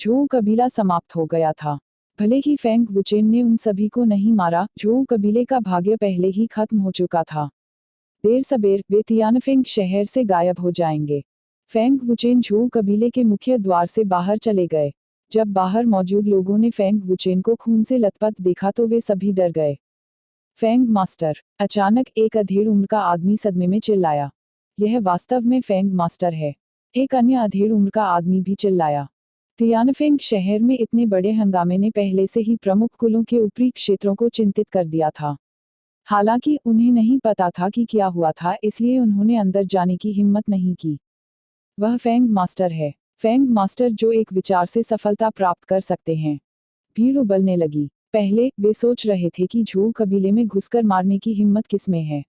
झू कबीला समाप्त हो गया था। भले ही फेंग वुचेन ने उन सभी को नहीं मारा, झोउ कबीले का भाग्य पहले ही खत्म हो चुका था। देर सबेर वे तियानफेंग शहर से गायब हो जाएंगे। फेंग वुचेन झोउ कबीले के मुख्य द्वार से बाहर चले गए। जब बाहर मौजूद लोगों ने फेंग वुचेन को खून से लथपथ देखा तो वे सभी डर गए। Feng master! अचानक एक अधेड़ उम्र का आदमी सदमे में चिल्लाया। यह वास्तव में फेंग मास्टर है। एक अन्य अधेड़ उम्र का आदमी भी चिल्लाया। तियानफेंग शहर में इतने बड़े हंगामे ने पहले से ही प्रमुख कुलों के ऊपरी क्षेत्रों को चिंतित कर दिया था। हालांकि उन्हें नहीं पता था कि क्या हुआ था, इसलिए उन्होंने अंदर जाने की हिम्मत नहीं की। वह फेंग मास्टर है। फेंग मास्टर जो एक विचार से सफलता प्राप्त कर सकते हैं। भीड़ उबलने लगी। पहले वे सोच रहे थे कि झोउ कबीले में घुसकर मारने की हिम्मत किसमें है।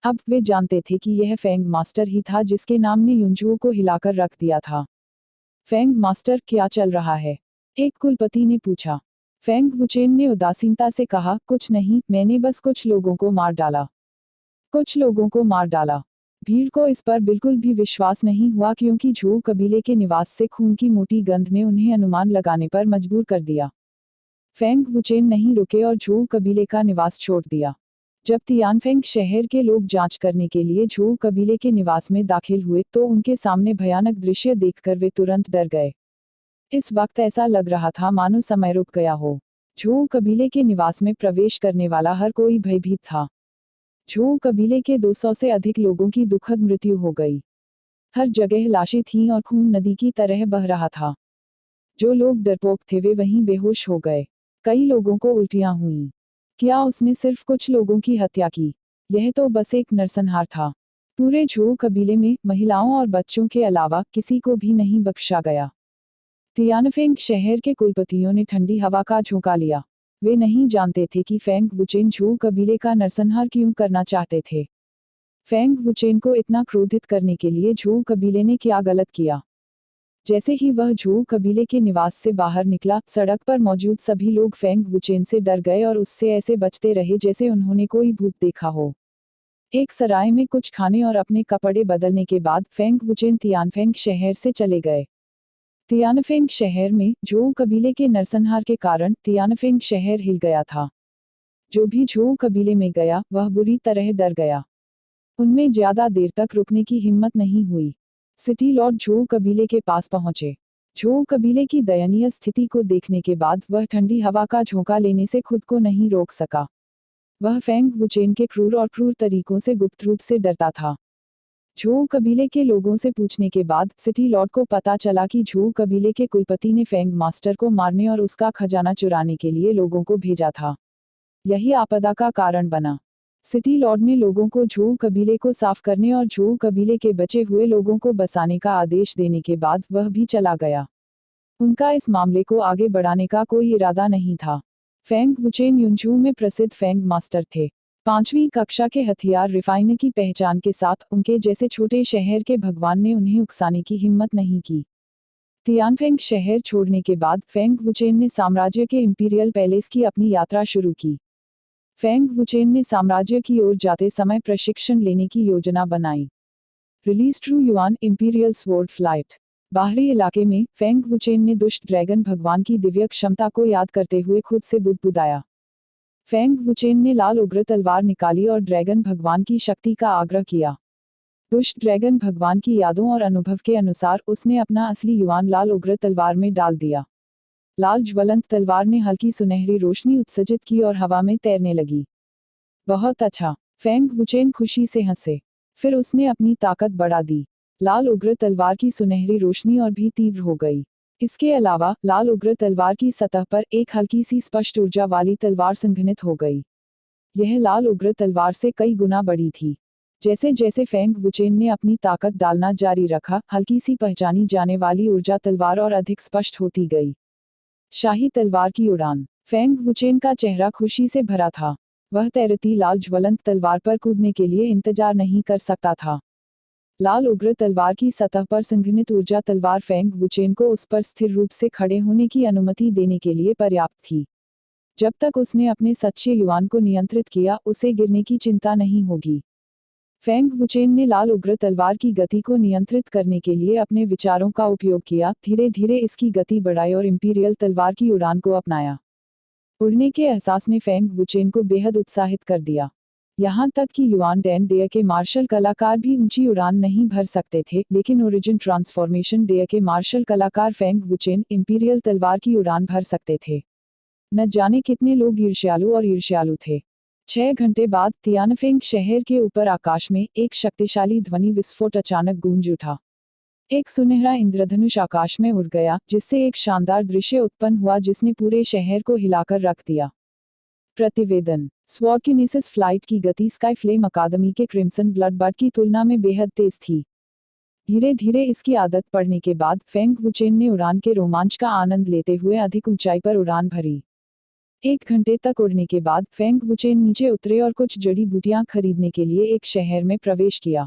अब वे जानते थे कि यह फेंग मास्टर ही था जिसके नाम ने युनझोउ को हिलाकर रख दिया था। फेंग मास्टर, क्या चल रहा है? एक कुलपति ने पूछा। फेंग वुचेन ने उदासीनता से कहा, कुछ नहीं, मैंने बस कुछ लोगों को मार डाला। कुछ लोगों को मार डाला। भीड़ को इस पर बिल्कुल भी विश्वास नहीं हुआ क्योंकि झोउ कबीले के निवास से खून की मोटी गंध ने उन्हें अनुमान लगाने पर मजबूर कर दिया। फेंग वुचेन नहीं रुके और झोउ कबीले का निवास छोड़ दिया। जब तियानफेंग शहर के लोग जांच करने के लिए झोउ कबीले के निवास में दाखिल हुए तो उनके सामने भयानक दृश्य देखकर वे तुरंत डर गए। इस वक्त ऐसा लग रहा था मानो समय रुक गया हो। झोउ कबीले के निवास में प्रवेश करने वाला हर कोई भयभीत था। झोउ कबीले के 200 से अधिक लोगों की दुखद मृत्यु हो गई। हर जगह लाशें थीं और खून नदी की तरह बह रहा था। जो लोग डरपोक थे वे वहीं बेहोश हो गए। कई लोगों को उल्टियां हुईं। क्या उसने सिर्फ कुछ लोगों की हत्या की? यह तो बस एक नरसंहार था। पूरे झोउ कबीले में महिलाओं और बच्चों के अलावा किसी को भी नहीं बख्शा गया। तियानफेंग शहर के कुलपतियों ने ठंडी हवा का झोंका लिया। वे नहीं जानते थे कि फेंग वुचेन झोउ कबीले का नरसंहार क्यों करना चाहते थे। फेंग वुचेन को इतना क्रोधित करने के लिए झोउ कबीले ने क्या गलत किया? जैसे ही वह झोउ कबीले के निवास से बाहर निकला, सड़क पर मौजूद सभी लोग फेंग वुचेन से डर गए और उससे ऐसे बचते रहे जैसे उन्होंने कोई भूत देखा हो। एक सराय में कुछ खाने और अपने कपड़े बदलने के बाद फेंग वुचेन तियानफेंग शहर से चले गए। तियानफेंग शहर में झोउ कबीले के नरसंहार के कारण तियानफेंग शहर हिल गया था। जो भी झोउ कबीले में गया वह बुरी तरह डर गया। उनमें ज्यादा देर तक रुकने की हिम्मत नहीं हुई। सिटी लॉर्ड झोउ कबीले के पास पहुंचे। झोउ कबीले की दयनीय स्थिति को देखने के बाद वह ठंडी हवा का झोंका लेने से खुद को नहीं रोक सका। वह फेंग वुचेन के क्रूर तरीकों से गुप्त रूप से डरता था। झोउ कबीले के लोगों से पूछने के बाद सिटी लॉर्ड को पता चला कि झोउ कबीले के कुलपति ने फेंग मास्टर को मारने और उसका खजाना चुराने के लिए लोगों को भेजा था। यही आपदा का कारण बना। सिटी लॉर्ड ने लोगों को झोउ कबीले को साफ करने और झोउ कबीले के बचे हुए लोगों को बसाने का आदेश देने के बाद वह भी चला गया। उनका इस मामले को आगे बढ़ाने का कोई इरादा नहीं था। फेंग वुचेन युनझोउ में प्रसिद्ध फेंग मास्टर थे। 5वीं कक्षा के हथियार रिफाइन की पहचान के साथ उनके जैसे छोटे शहर के भगवान ने उन्हें उकसाने की हिम्मत नहीं की। तियानफेंग शहर छोड़ने के बाद फेंग वुचेन ने साम्राज्य के इंपीरियल पैलेस की अपनी यात्रा शुरू की। फेंग वुचेन ने साम्राज्य की ओर जाते समय प्रशिक्षण लेने की योजना बनाई। Release true yuan imperial sword flight. बाहरी इलाके में फेंग वुचेन ने दुष्ट ड्रैगन भगवान की दिव्य क्षमता को याद करते हुए खुद से बुदबुदाया। फेंग वुचेन ने लाल उग्र तलवार निकाली और ड्रैगन भगवान की शक्ति का आग्रह किया। दुष्ट ड्रैगन भगवान की यादों और अनुभव के अनुसार उसने अपना असली युआन लाल उग्र तलवार में डाल दिया। लाल ज्वलंत तलवार ने हल्की सुनहरी रोशनी उत्सर्जित की और हवा में तैरने लगी। बहुत अच्छा, फेंग वुचेन खुशी से हंसे। फिर उसने अपनी ताकत बढ़ा दी। लाल उग्र तलवार की सुनहरी रोशनी और भी तीव्र हो गई। इसके अलावा लाल उग्र तलवार की सतह पर एक हल्की सी स्पष्ट ऊर्जा वाली तलवार संघनित हो गई। यह लाल उग्र तलवार से कई गुना बड़ी थी। जैसे जैसे फेंग वुचेन ने अपनी ताकत डालना जारी रखा, हल्की सी पहचानी जाने वाली ऊर्जा तलवार और अधिक स्पष्ट होती गई। शाही तलवार की उड़ान। फेंग वुचेन का चेहरा खुशी से भरा था। वह तैरती लाल ज्वलंत तलवार पर कूदने के लिए इंतजार नहीं कर सकता था। लाल उग्र तलवार की सतह पर संघनित ऊर्जा तलवार फेंग वुचेन को उस पर स्थिर रूप से खड़े होने की अनुमति देने के लिए पर्याप्त थी। जब तक उसने अपने सच्चे युआन को नियंत्रित किया, उसे गिरने की चिंता नहीं होगी। फेंग वुचेन ने लाल उग्र तलवार की गति को नियंत्रित करने के लिए अपने विचारों का उपयोग किया, धीरे धीरे इसकी गति बढ़ाई और इंपीरियल तलवार की उड़ान को अपनाया। उड़ने के एहसास ने फेंग वुचेन को बेहद उत्साहित कर दिया। यहाँ तक कि युआन डैन डेयर के मार्शल कलाकार भी ऊंची उड़ान नहीं भर सकते थे, लेकिन ओरिजिन ट्रांसफॉर्मेशन डेयर के मार्शल कलाकार फेंग वुचेन इंपीरियल तलवार की उड़ान भर सकते थे। न जाने कितने लोग ईर्ष्यालु थे। 6 घंटे बाद तियानफेंग शहर के ऊपर आकाश में एक शक्तिशाली ध्वनि विस्फोट अचानक गूंज उठा। एक सुनहरा इंद्रधनुष आकाश में उड़ गया, जिससे एक शानदार दृश्य उत्पन्न हुआ जिसने पूरे शहर को हिलाकर रख दिया। प्रतिवेदन: स्वॉर्किनेसिस फ्लाइट की गति स्काई फ्लेम अकादमी के क्रिम्सन ब्लडबर्ड की तुलना में बेहद तेज थी। धीरे धीरे इसकी आदत पड़ने के बाद फेंग वुचेन ने उड़ान के रोमांच का आनंद लेते हुए अधिक ऊंचाई पर उड़ान भरी। 1 घंटे तक उड़ने के बाद फेंग वुचेन नीचे उतरे और कुछ जड़ी बूटियां खरीदने के लिए एक शहर में प्रवेश किया।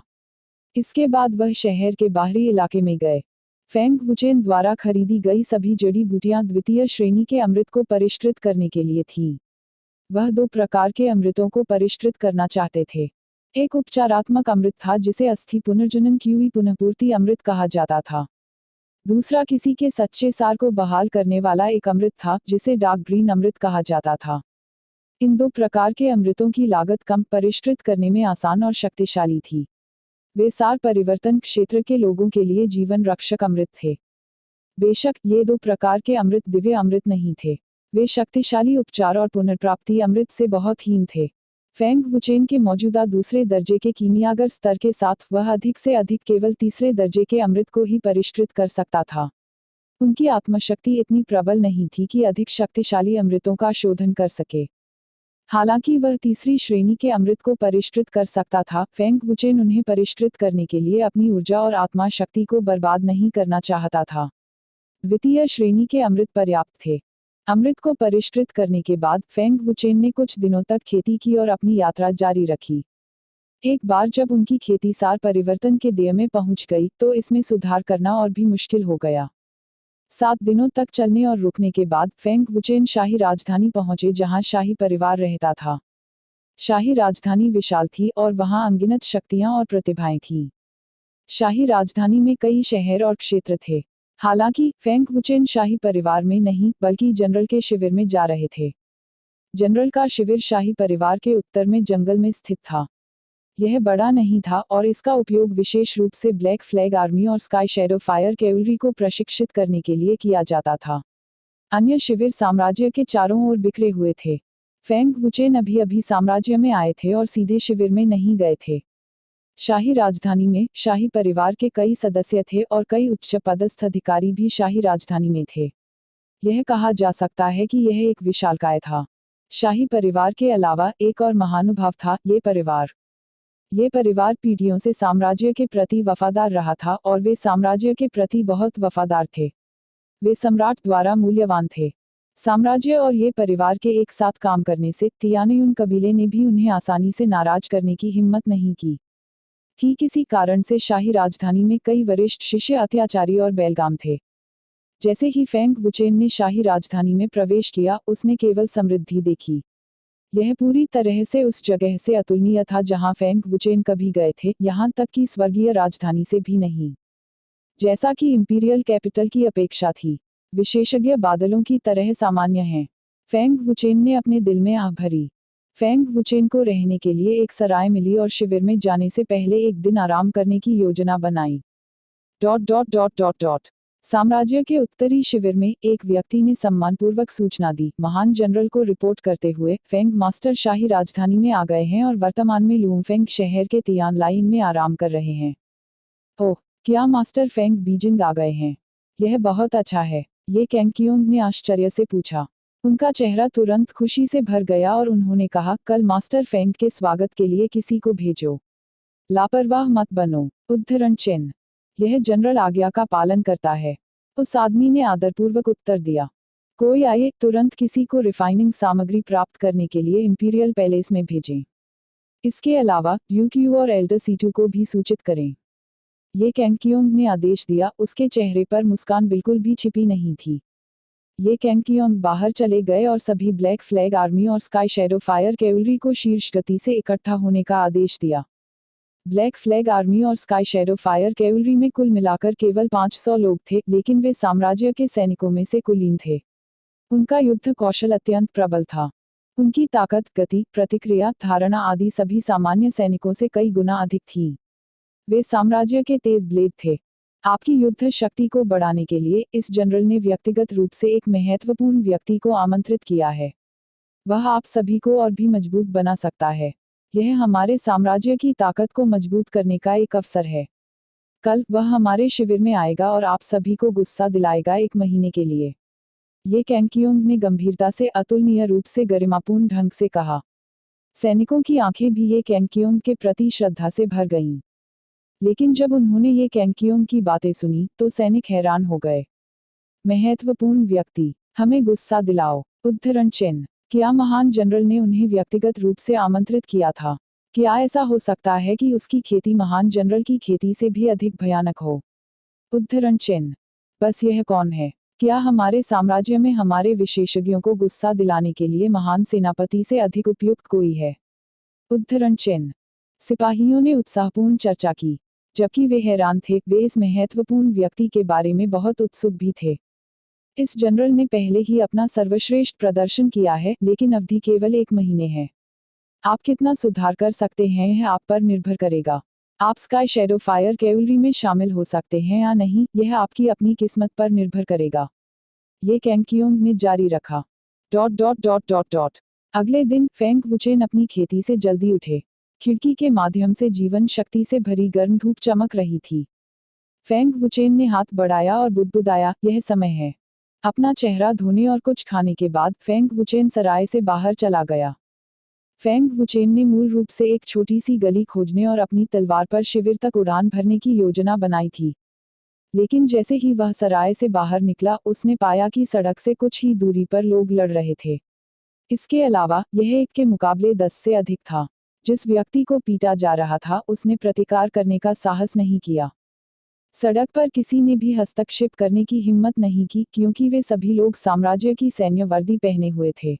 इसके बाद वह शहर के बाहरी इलाके में गए। फेंग वुचेन द्वारा खरीदी गई सभी जड़ी बूटियां द्वितीय श्रेणी के अमृत को परिष्कृत करने के लिए थीं। वह 2 प्रकार के अमृतों को परिष्कृत करना चाहते थे। एक उपचारात्मक अमृत था जिसे अस्थि पुनर्जनन क्यूई पुनःपूर्ति अमृत कहा जाता था। दूसरा किसी के सच्चे सार को बहाल करने वाला एक अमृत था जिसे डार्क ग्रीन अमृत कहा जाता था। इन 2 प्रकार के अमृतों की लागत कम, परिष्कृत करने में आसान और शक्तिशाली थी। वे सार परिवर्तन क्षेत्र के लोगों के लिए जीवन रक्षक अमृत थे। बेशक ये 2 प्रकार के अमृत दिव्य अमृत नहीं थे। वे शक्तिशाली उपचार और पुनर्प्राप्ति अमृत से बहुत हीन थे। फेंग वुचेन के मौजूदा दूसरे दर्जे के कीमियागर स्तर के साथ वह अधिक से अधिक केवल तीसरे दर्जे के अमृत को ही परिष्कृत कर सकता था। उनकी आत्मशक्ति इतनी प्रबल नहीं थी कि अधिक शक्तिशाली अमृतों का शोधन कर सके। हालांकि वह तीसरी श्रेणी के अमृत को परिष्कृत कर सकता था, फेंग वुचेन उन्हें परिष्कृत करने के लिए अपनी ऊर्जा और आत्मा शक्ति को बर्बाद नहीं करना चाहता था। द्वितीय श्रेणी के अमृत पर्याप्त थे। अमृत को परिष्कृत करने के बाद फेंग वुचेन ने कुछ दिनों तक खेती की और अपनी यात्रा जारी रखी। एक बार जब उनकी खेती सार परिवर्तन के डेय में पहुंच गई तो इसमें सुधार करना और भी मुश्किल हो गया। 7 दिनों तक चलने और रुकने के बाद फेंग वुचेन शाही राजधानी पहुंचे जहां शाही परिवार रहता था। शाही राजधानी विशाल थी और वहां अनगिनत शक्तियां और प्रतिभाएं थीं। शाही राजधानी में कई शहर और क्षेत्र थे। हालांकि फेंग वुचेन शाही परिवार में नहीं बल्कि जनरल के शिविर में जा रहे थे। जनरल का शिविर शाही परिवार के उत्तर में जंगल में स्थित था। यह बड़ा नहीं था और इसका उपयोग विशेष रूप से ब्लैक फ्लैग आर्मी और स्काई शैडो फायर कैवलरी को प्रशिक्षित करने के लिए किया जाता था। अन्य शिविर साम्राज्य के चारों ओर बिखरे हुए थे। फेंग वुचेन अभी साम्राज्य में आए थे और सीधे शिविर में नहीं गए थे। शाही राजधानी में शाही परिवार के कई सदस्य थे और कई उच्च पदस्थ अधिकारी भी शाही राजधानी में थे। यह कहा जा सकता है कि यह एक विशालकाय था। शाही परिवार के अलावा एक और महानुभाव था, ये परिवार पीढ़ियों से साम्राज्य के प्रति वफादार रहा था और वे साम्राज्य के प्रति बहुत वफादार थे। वे सम्राट द्वारा मूल्यवान थे। साम्राज्य और ये परिवार के एक साथ काम करने से तियानयुन कबीले ने भी उन्हें आसानी से नाराज करने की हिम्मत नहीं की। ठीक इसी कारण से शाही राजधानी में कई वरिष्ठ शिष्य अत्याचारी और बेलगाम थे। जैसे ही फेंग वुचेन ने शाही राजधानी में प्रवेश किया, उसने केवल समृद्धि देखी। यह पूरी तरह से उस जगह से अतुलनीय था जहां फेंग वुचेन कभी गए थे, यहां तक कि स्वर्गीय राजधानी से भी नहीं। जैसा कि इंपीरियल कैपिटल की अपेक्षा थी, विशेषज्ञ बादलों की तरह सामान्य हैं। फेंग वुचेन ने अपने दिल में आह भरी। फेंग वुचेन को रहने के लिए एक सराय मिली और शिविर में जाने से पहले एक दिन आराम करने की योजना बनाई। साम्राज्य के उत्तरी शिविर में एक व्यक्ति ने सम्मानपूर्वक सूचना दी, महान जनरल को रिपोर्ट करते हुए, फेंग मास्टर शाही राजधानी में आ गए हैं और वर्तमान में लुमफेंग शहर के तियान लाइन में आराम कर रहे हैं। ओह, क्या मास्टर फेंग बीजिंग आ गए हैं? यह बहुत अच्छा है, ये कैंगकियोंग ने आश्चर्य से पूछा। उनका चेहरा तुरंत खुशी से भर गया और उन्होंने कहा, कल मास्टर फेंग के स्वागत के लिए किसी को भेजो। लापरवाह मत बनो। उद्धरण चिन्ह। यह जनरल आज्ञा का पालन करता है। उस आदमी ने आदरपूर्वक उत्तर दिया। कोई आए, तुरंत किसी को रिफाइनिंग सामग्री प्राप्त करने के लिए इंपीरियल पैलेस में भेजें। इसके अलावा यूक्यू और एल्डर सीटू को भी सूचित करें। ये कैंगकियोंग ने आदेश दिया, उसके चेहरे पर मुस्कान बिल्कुल भी छिपी नहीं थी। ये कैंगकियोंग बाहर चले गए और सभी ब्लैक फ्लैग आर्मी और स्काई शैडो फायर कैवलरी को शीर्ष गति से इकट्ठा होने का आदेश दिया। ब्लैक फ्लैग आर्मी और स्काई शैडो फायर कैवलरी में कुल मिलाकर केवल 500 लोग थे, लेकिन वे साम्राज्य के सैनिकों में से कुलीन थे। उनका युद्ध कौशल अत्यंत प्रबल था। उनकी ताकत, गति, प्रतिक्रिया, धारणा आदि सभी सामान्य सैनिकों से कई गुना अधिक थी। वे साम्राज्य के तेज ब्लेड थे। आपकी युद्ध शक्ति को बढ़ाने के लिए इस जनरल ने व्यक्तिगत रूप से एक महत्वपूर्ण व्यक्ति को आमंत्रित किया है। वह आप सभी को और भी मजबूत बना सकता है। यह हमारे साम्राज्य की ताकत को मजबूत करने का एक अवसर है। कल वह हमारे शिविर में आएगा और आप सभी को गुस्सा दिलाएगा 1 महीने के लिए। ये कैंगकियोंग ने गंभीरता से, अतुलनीय रूप से गरिमापूर्ण ढंग से कहा। सैनिकों की आंखें भी ये कैंगकियोंग के प्रति श्रद्धा से भर गईं। लेकिन जब उन्होंने ये कैंगकियोंग की बातें सुनी तो सैनिक हैरान हो गए। महत्वपूर्ण व्यक्ति, हमें गुस्सा दिलाओ। उद्धरण चिन्ह। क्या महान जनरल ने उन्हें व्यक्तिगत रूप से आमंत्रित किया था? क्या ऐसा हो सकता है कि उसकी खेती महान जनरल की खेती से भी अधिक भयानक हो? उद्धरण चिन्ह। बस यह कौन है? क्या हमारे साम्राज्य में हमारे विशेषज्ञों को गुस्सा दिलाने के लिए महान सेनापति से अधिक उपयुक्त कोई है? उद्धरण चिन्ह। सिपाहियों ने उत्साहपूर्ण चर्चा की। जबकि वे हैरान थे, वे इस महत्वपूर्ण व्यक्ति के बारे में बहुत उत्सुक भी थे। इस जनरल ने पहले ही अपना सर्वश्रेष्ठ प्रदर्शन किया है, लेकिन अवधि केवल 1 महीने है। आप कितना सुधार कर सकते हैं यह आप पर निर्भर करेगा। आप स्काई शैडो फायर कैवलरी में शामिल हो सकते हैं या नहीं, यह आपकी अपनी किस्मत पर निर्भर करेगा। ये कैंगकियोंग ने जारी रखा। अगले दिन फेंग वुचेन अपनी खेती से जल्दी उठे। खिड़की के माध्यम से जीवन शक्ति से भरी गर्म धूप चमक रही थी। फेंग वुचेन ने हाथ बढ़ाया और बुदबुदाया, यह समय है। अपना चेहरा धोने और कुछ खाने के बाद फेंग वुचेन सराय से बाहर चला गया। फेंग वुचेन ने मूल रूप से एक छोटी सी गली खोजने और अपनी तलवार पर शिविर तक उड़ान भरने की योजना बनाई थी। लेकिन जैसे ही वह सराय से बाहर निकला, उसने पाया कि सड़क से कुछ ही दूरी पर लोग लड़ रहे थे। इसके अलावा यह 1 के मुकाबले 10 से अधिक था। जिस व्यक्ति को पीटा जा रहा था, उसने प्रतिकार करने का साहस नहीं किया। सड़क पर किसी ने भी हस्तक्षेप करने की हिम्मत नहीं की, क्योंकि वे सभी लोग साम्राज्य की सैन्य वर्दी पहने हुए थे।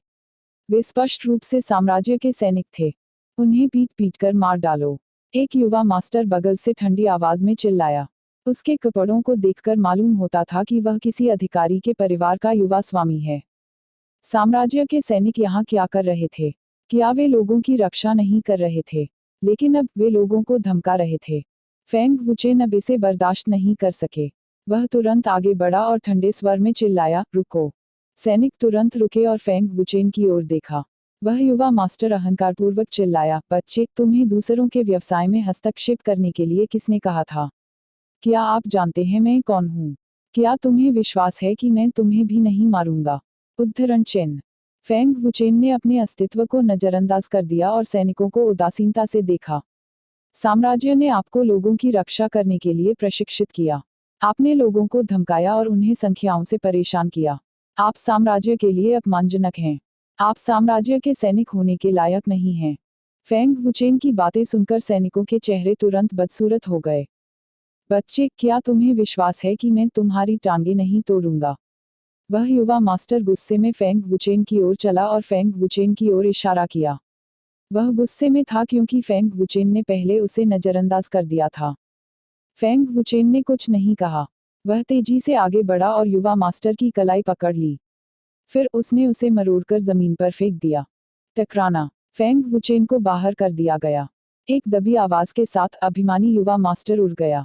वे स्पष्ट रूप से साम्राज्य के सैनिक थे। उन्हें पीट कर मार डालो। एक युवा मास्टर बगल से ठंडी आवाज में चिल्लाया। उसके कपड़ों को देखकर मालूम होता था कि वह किसी अधिकारी के परिवार का युवा स्वामी है। साम्राज्य के सैनिक यहाँ क्या कर रहे थे? क्या वे लोगों की रक्षा नहीं कर रहे थे? लेकिन अब वे लोगों को धमका रहे थे। फेंग वुचेन अब इसे बर्दाश्त नहीं कर सके। वह तुरंत आगे बढ़ा और ठंडे स्वर में चिल्लाया, रुको। सैनिक तुरंत रुके और फेंग वुचेन की ओर देखा। वह युवा मास्टर अहंकारपूर्वक चिल्लाया, बच्चे, तुम्हें दूसरों के व्यवसाय में हस्तक्षेप करने के लिए किसने कहा था? क्या आप जानते हैं मैं कौन हूँ? क्या तुम्हें विश्वास है कि मैं तुम्हें भी नहीं मारूंगा? उद्धरण चिन्ह। फेंग वुचेन ने अपने अस्तित्व को नजरअंदाज कर दिया और सैनिकों को उदासीनता से देखा। साम्राज्य ने आपको लोगों की रक्षा करने के लिए प्रशिक्षित किया। आपने लोगों को धमकाया और उन्हें संख्याओं से परेशान किया। आप साम्राज्य के लिए अपमानजनक हैं। आप साम्राज्य के सैनिक होने के लायक नहीं हैं। फेंग वुचेन की बातें सुनकर सैनिकों के चेहरे तुरंत बदसूरत हो गए। बच्चे, क्या तुम्हें विश्वास है कि मैं तुम्हारी टांगे नहीं तोड़ूंगा? वह युवा मास्टर गुस्से में फेंग वुचेन की ओर चला और फेंग वुचेन की ओर इशारा किया। वह गुस्से में था क्योंकि फेंग वुचेन ने पहले उसे नजरअंदाज कर दिया था। फेंग वुचेन ने कुछ नहीं कहा। वह तेजी से आगे बढ़ा और युवा मास्टर की कलाई पकड़ ली। फिर उसने उसे मरोड़कर जमीन पर फेंक दिया। टकराना। फेंग वुचेन को बाहर कर दिया गया। एक दबी आवाज के साथ अभिमानी युवा मास्टर उड़ गया।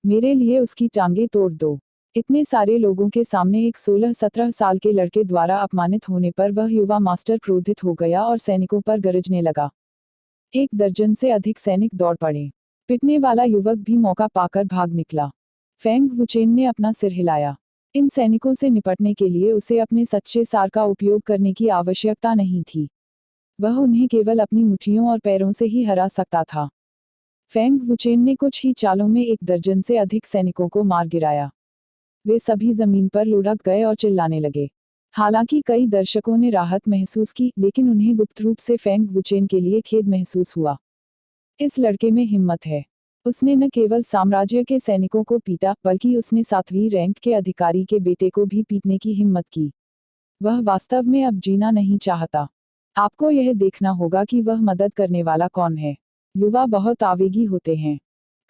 मेरे लिए उसकी टांगे तोड़ दो। इतने सारे लोगों के सामने एक 16-17 साल के लड़के द्वारा अपमानित होने पर वह युवा मास्टर क्रोधित हो गया और सैनिकों पर गरजने लगा। 1 दर्जन से अधिक सैनिक दौड़ पड़े। पिटने वाला युवक भी मौका पाकर भाग निकला। फेंग वुचेन ने अपना सिर हिलाया। इन सैनिकों से निपटने के लिए उसे अपने सच्चे सार का उपयोग करने की आवश्यकता नहीं थी। वह उन्हें केवल अपनी मुट्ठियों और पैरों से ही हरा सकता था। फेंग वुचेन ने कुछ ही चालों में 1 दर्जन से अधिक सैनिकों को मार गिराया। वे सभी जमीन पर लुढ़क गए और चिल्लाने लगे। हालांकि कई दर्शकों ने राहत महसूस की, लेकिन उन्हें गुप्त रूप से फेंग वुचेन के लिए खेद महसूस हुआ। इस लड़के में हिम्मत है। उसने न केवल साम्राज्य के सैनिकों को पीटा, बल्कि उसने 7वीं रैंक के अधिकारी के बेटे को भी पीटने की हिम्मत की। वह वास्तव में अब जीना नहीं चाहता। आपको यह देखना होगा कि वह मदद करने वाला कौन है। युवा बहुत आवेगी होते हैं।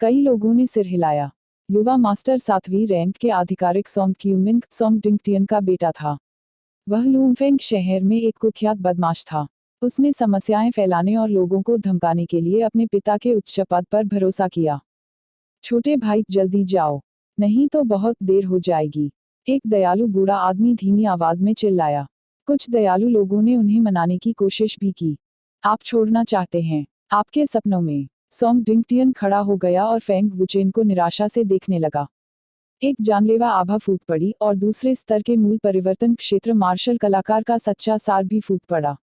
कई लोगों ने सिर हिलाया। युवा मास्टर 7वीं रैंक के आधिकारिक सोंग क्यूमिंग सोंग डिंगटियन का बेटा था। वह लूमफेंग शहर में एक कुख्यात बदमाश था। उसने समस्याएं फैलाने और लोगों को धमकाने के लिए अपने पिता के उच्च पद पर भरोसा किया। छोटे भाई, जल्दी जाओ, नहीं तो बहुत देर हो जाएगी, एक दयालु बूढ़ा आदमी धीमी आवाज में चिल्लाया। कुछ दयालु लोगों ने उन्हें मनाने की कोशिश भी की। आप छोड़ना चाहते हैं? आपके सपनों में। सोंग डिंगटियन खड़ा हो गया और फेंग वुचेन को निराशा से देखने लगा। एक जानलेवा आभा फूट पड़ी और दूसरे स्तर के मूल परिवर्तन क्षेत्र मार्शल कलाकार का सच्चा सार भी फूट पड़ा।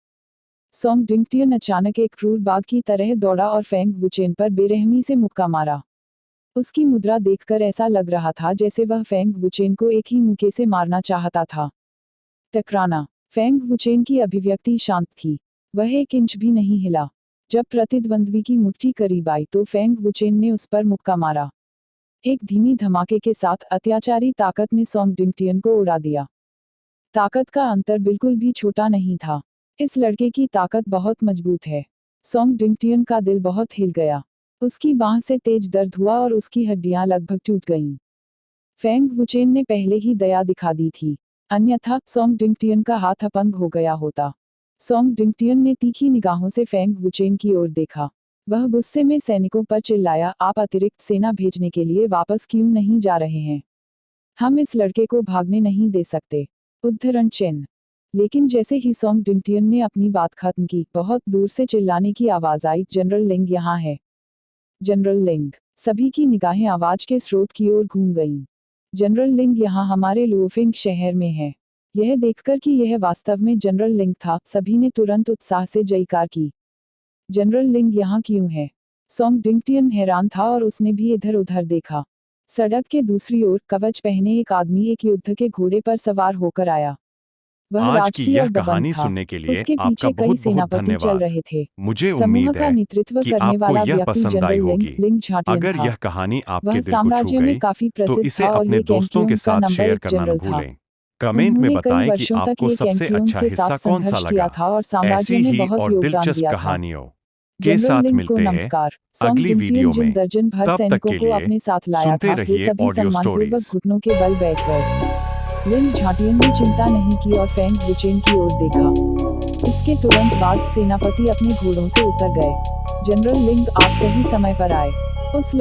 सोंग डिंगटियन अचानक एक क्रूर बाघ की तरह दौड़ा और फेंग वुचेन पर बेरहमी से मुक्का मारा। उसकी मुद्रा देखकर ऐसा लग रहा था जैसे वह फेंग वुचेन को एक ही मुक्के से मारना चाहता था। टकराना। फेंग वुचेन की अभिव्यक्ति शांत थी। वह एक इंच भी नहीं हिला। जब प्रतिद्वंद्वी की मुट्ठी करीब आई तो फेंग वुचेन ने उस पर मुक्का मारा। एक धीमी धमाके के साथ अत्याचारी ताकत ने सोंग डिंगटियन को उड़ा दिया। ताकत का अंतर बिल्कुल भी छोटा नहीं था। इस लड़के की ताकत बहुत मजबूत है। सोंग डिंगटियन का दिल बहुत हिल गया। उसकी बांह से तेज दर्द हुआ और उसकी हड्डियां लगभग टूट गईं। फेंग वुचेन ने पहले ही दया दिखा दी थी, अन्यथा सोंग डिंगटियन का हाथ अपंग हो गया होता। सोंग डिंगटियन ने तीखी निगाहों से फेंग वुचेन की ओर देखा। वह गुस्से में सैनिकों पर चिल्लाया, आप अतिरिक्त सेना भेजने के लिए वापस क्यों नहीं जा रहे हैं? हम इस लड़के को भागने नहीं दे सकते। उद्धरण चिन्ह। लेकिन जैसे ही सोंग डिंगटियन ने अपनी बात खत्म की, बहुत दूर से चिल्लाने की आवाज आई, जनरल लिंग यहाँ है। जनरल लिंग। सभी की निगाहें आवाज के स्रोत की ओर घूम गईं। जनरल लिंग यहाँ हमारे लुओफिंग शहर में है। यह देखकर कि यह वास्तव में जनरल लिंग था, सभी ने तुरंत उत्साह से जयकार की। जनरल लिंग यहाँ क्यों है? सोंग डिंगटियन हैरान था और उसने भी इधर उधर देखा। सड़क के दूसरी ओर कवच पहने एक आदमी एक युद्ध के घोड़े पर सवार होकर आया। वह
आज की
राजसी
यह
और दबंग
कहानी
था।
सुनने के लिए
उसके
आपका
पीछे कई
बहुत बहुत
सेनापति चल
धन्यवाद।
रहे थे।
मुझे
समूह
उम्मीद
का
है
नेतृत्व
कि
करने
आपको
वाला
यह
व्यक्ति
पसंद आई
जनरल
होगी।
लिंग झाटियन
अगर
था।
यह कहानी आपके
वह
दिल को छू
साम्राज्य में
गई
काफी
तो
प्रसिद्ध
इसे
था और
अपने
ये
दोस्तों के
कैंकियोंग का
साथ
नंबर
शेयर
एक
करना न
जनरल था।
भूलें। कमेंट में
उन्होंने कई
बताएं कि
वर्षों तक
आपको
ये
सबसे
कैंकियोंग
अच्छा
के साथ
हिस्सा कौन सा
संघर्ष किया
लगा।
था और
ऐसी
साम्राज्य में
ही
बहुत
और
योगदान
दिलचस्प
दिया था।
कहानियों के
जनरल
साथ
लिंग को
मिलते हैं
नमस्कार। सोंग
अगली
डिंगटियन
वीडियो
जिन
में।
दर्जन भर
तब तक
सैनिकों
के
को
लिए
अपने साथ लाया
सुनते
था, वे
रहिए
सभी
ऑडियो
सम्मानपूर्वक
स्टोरीज।
घुटनों के बल बैठकर। लिंग झाटियन ने चिंता नहीं की और फेंग वुचेन की ओर देखा। इसके तुरंत बाद सेनापति अपने घोड़ों से उतर गए। जनरल लिंग, आप सही समय पर आए। उस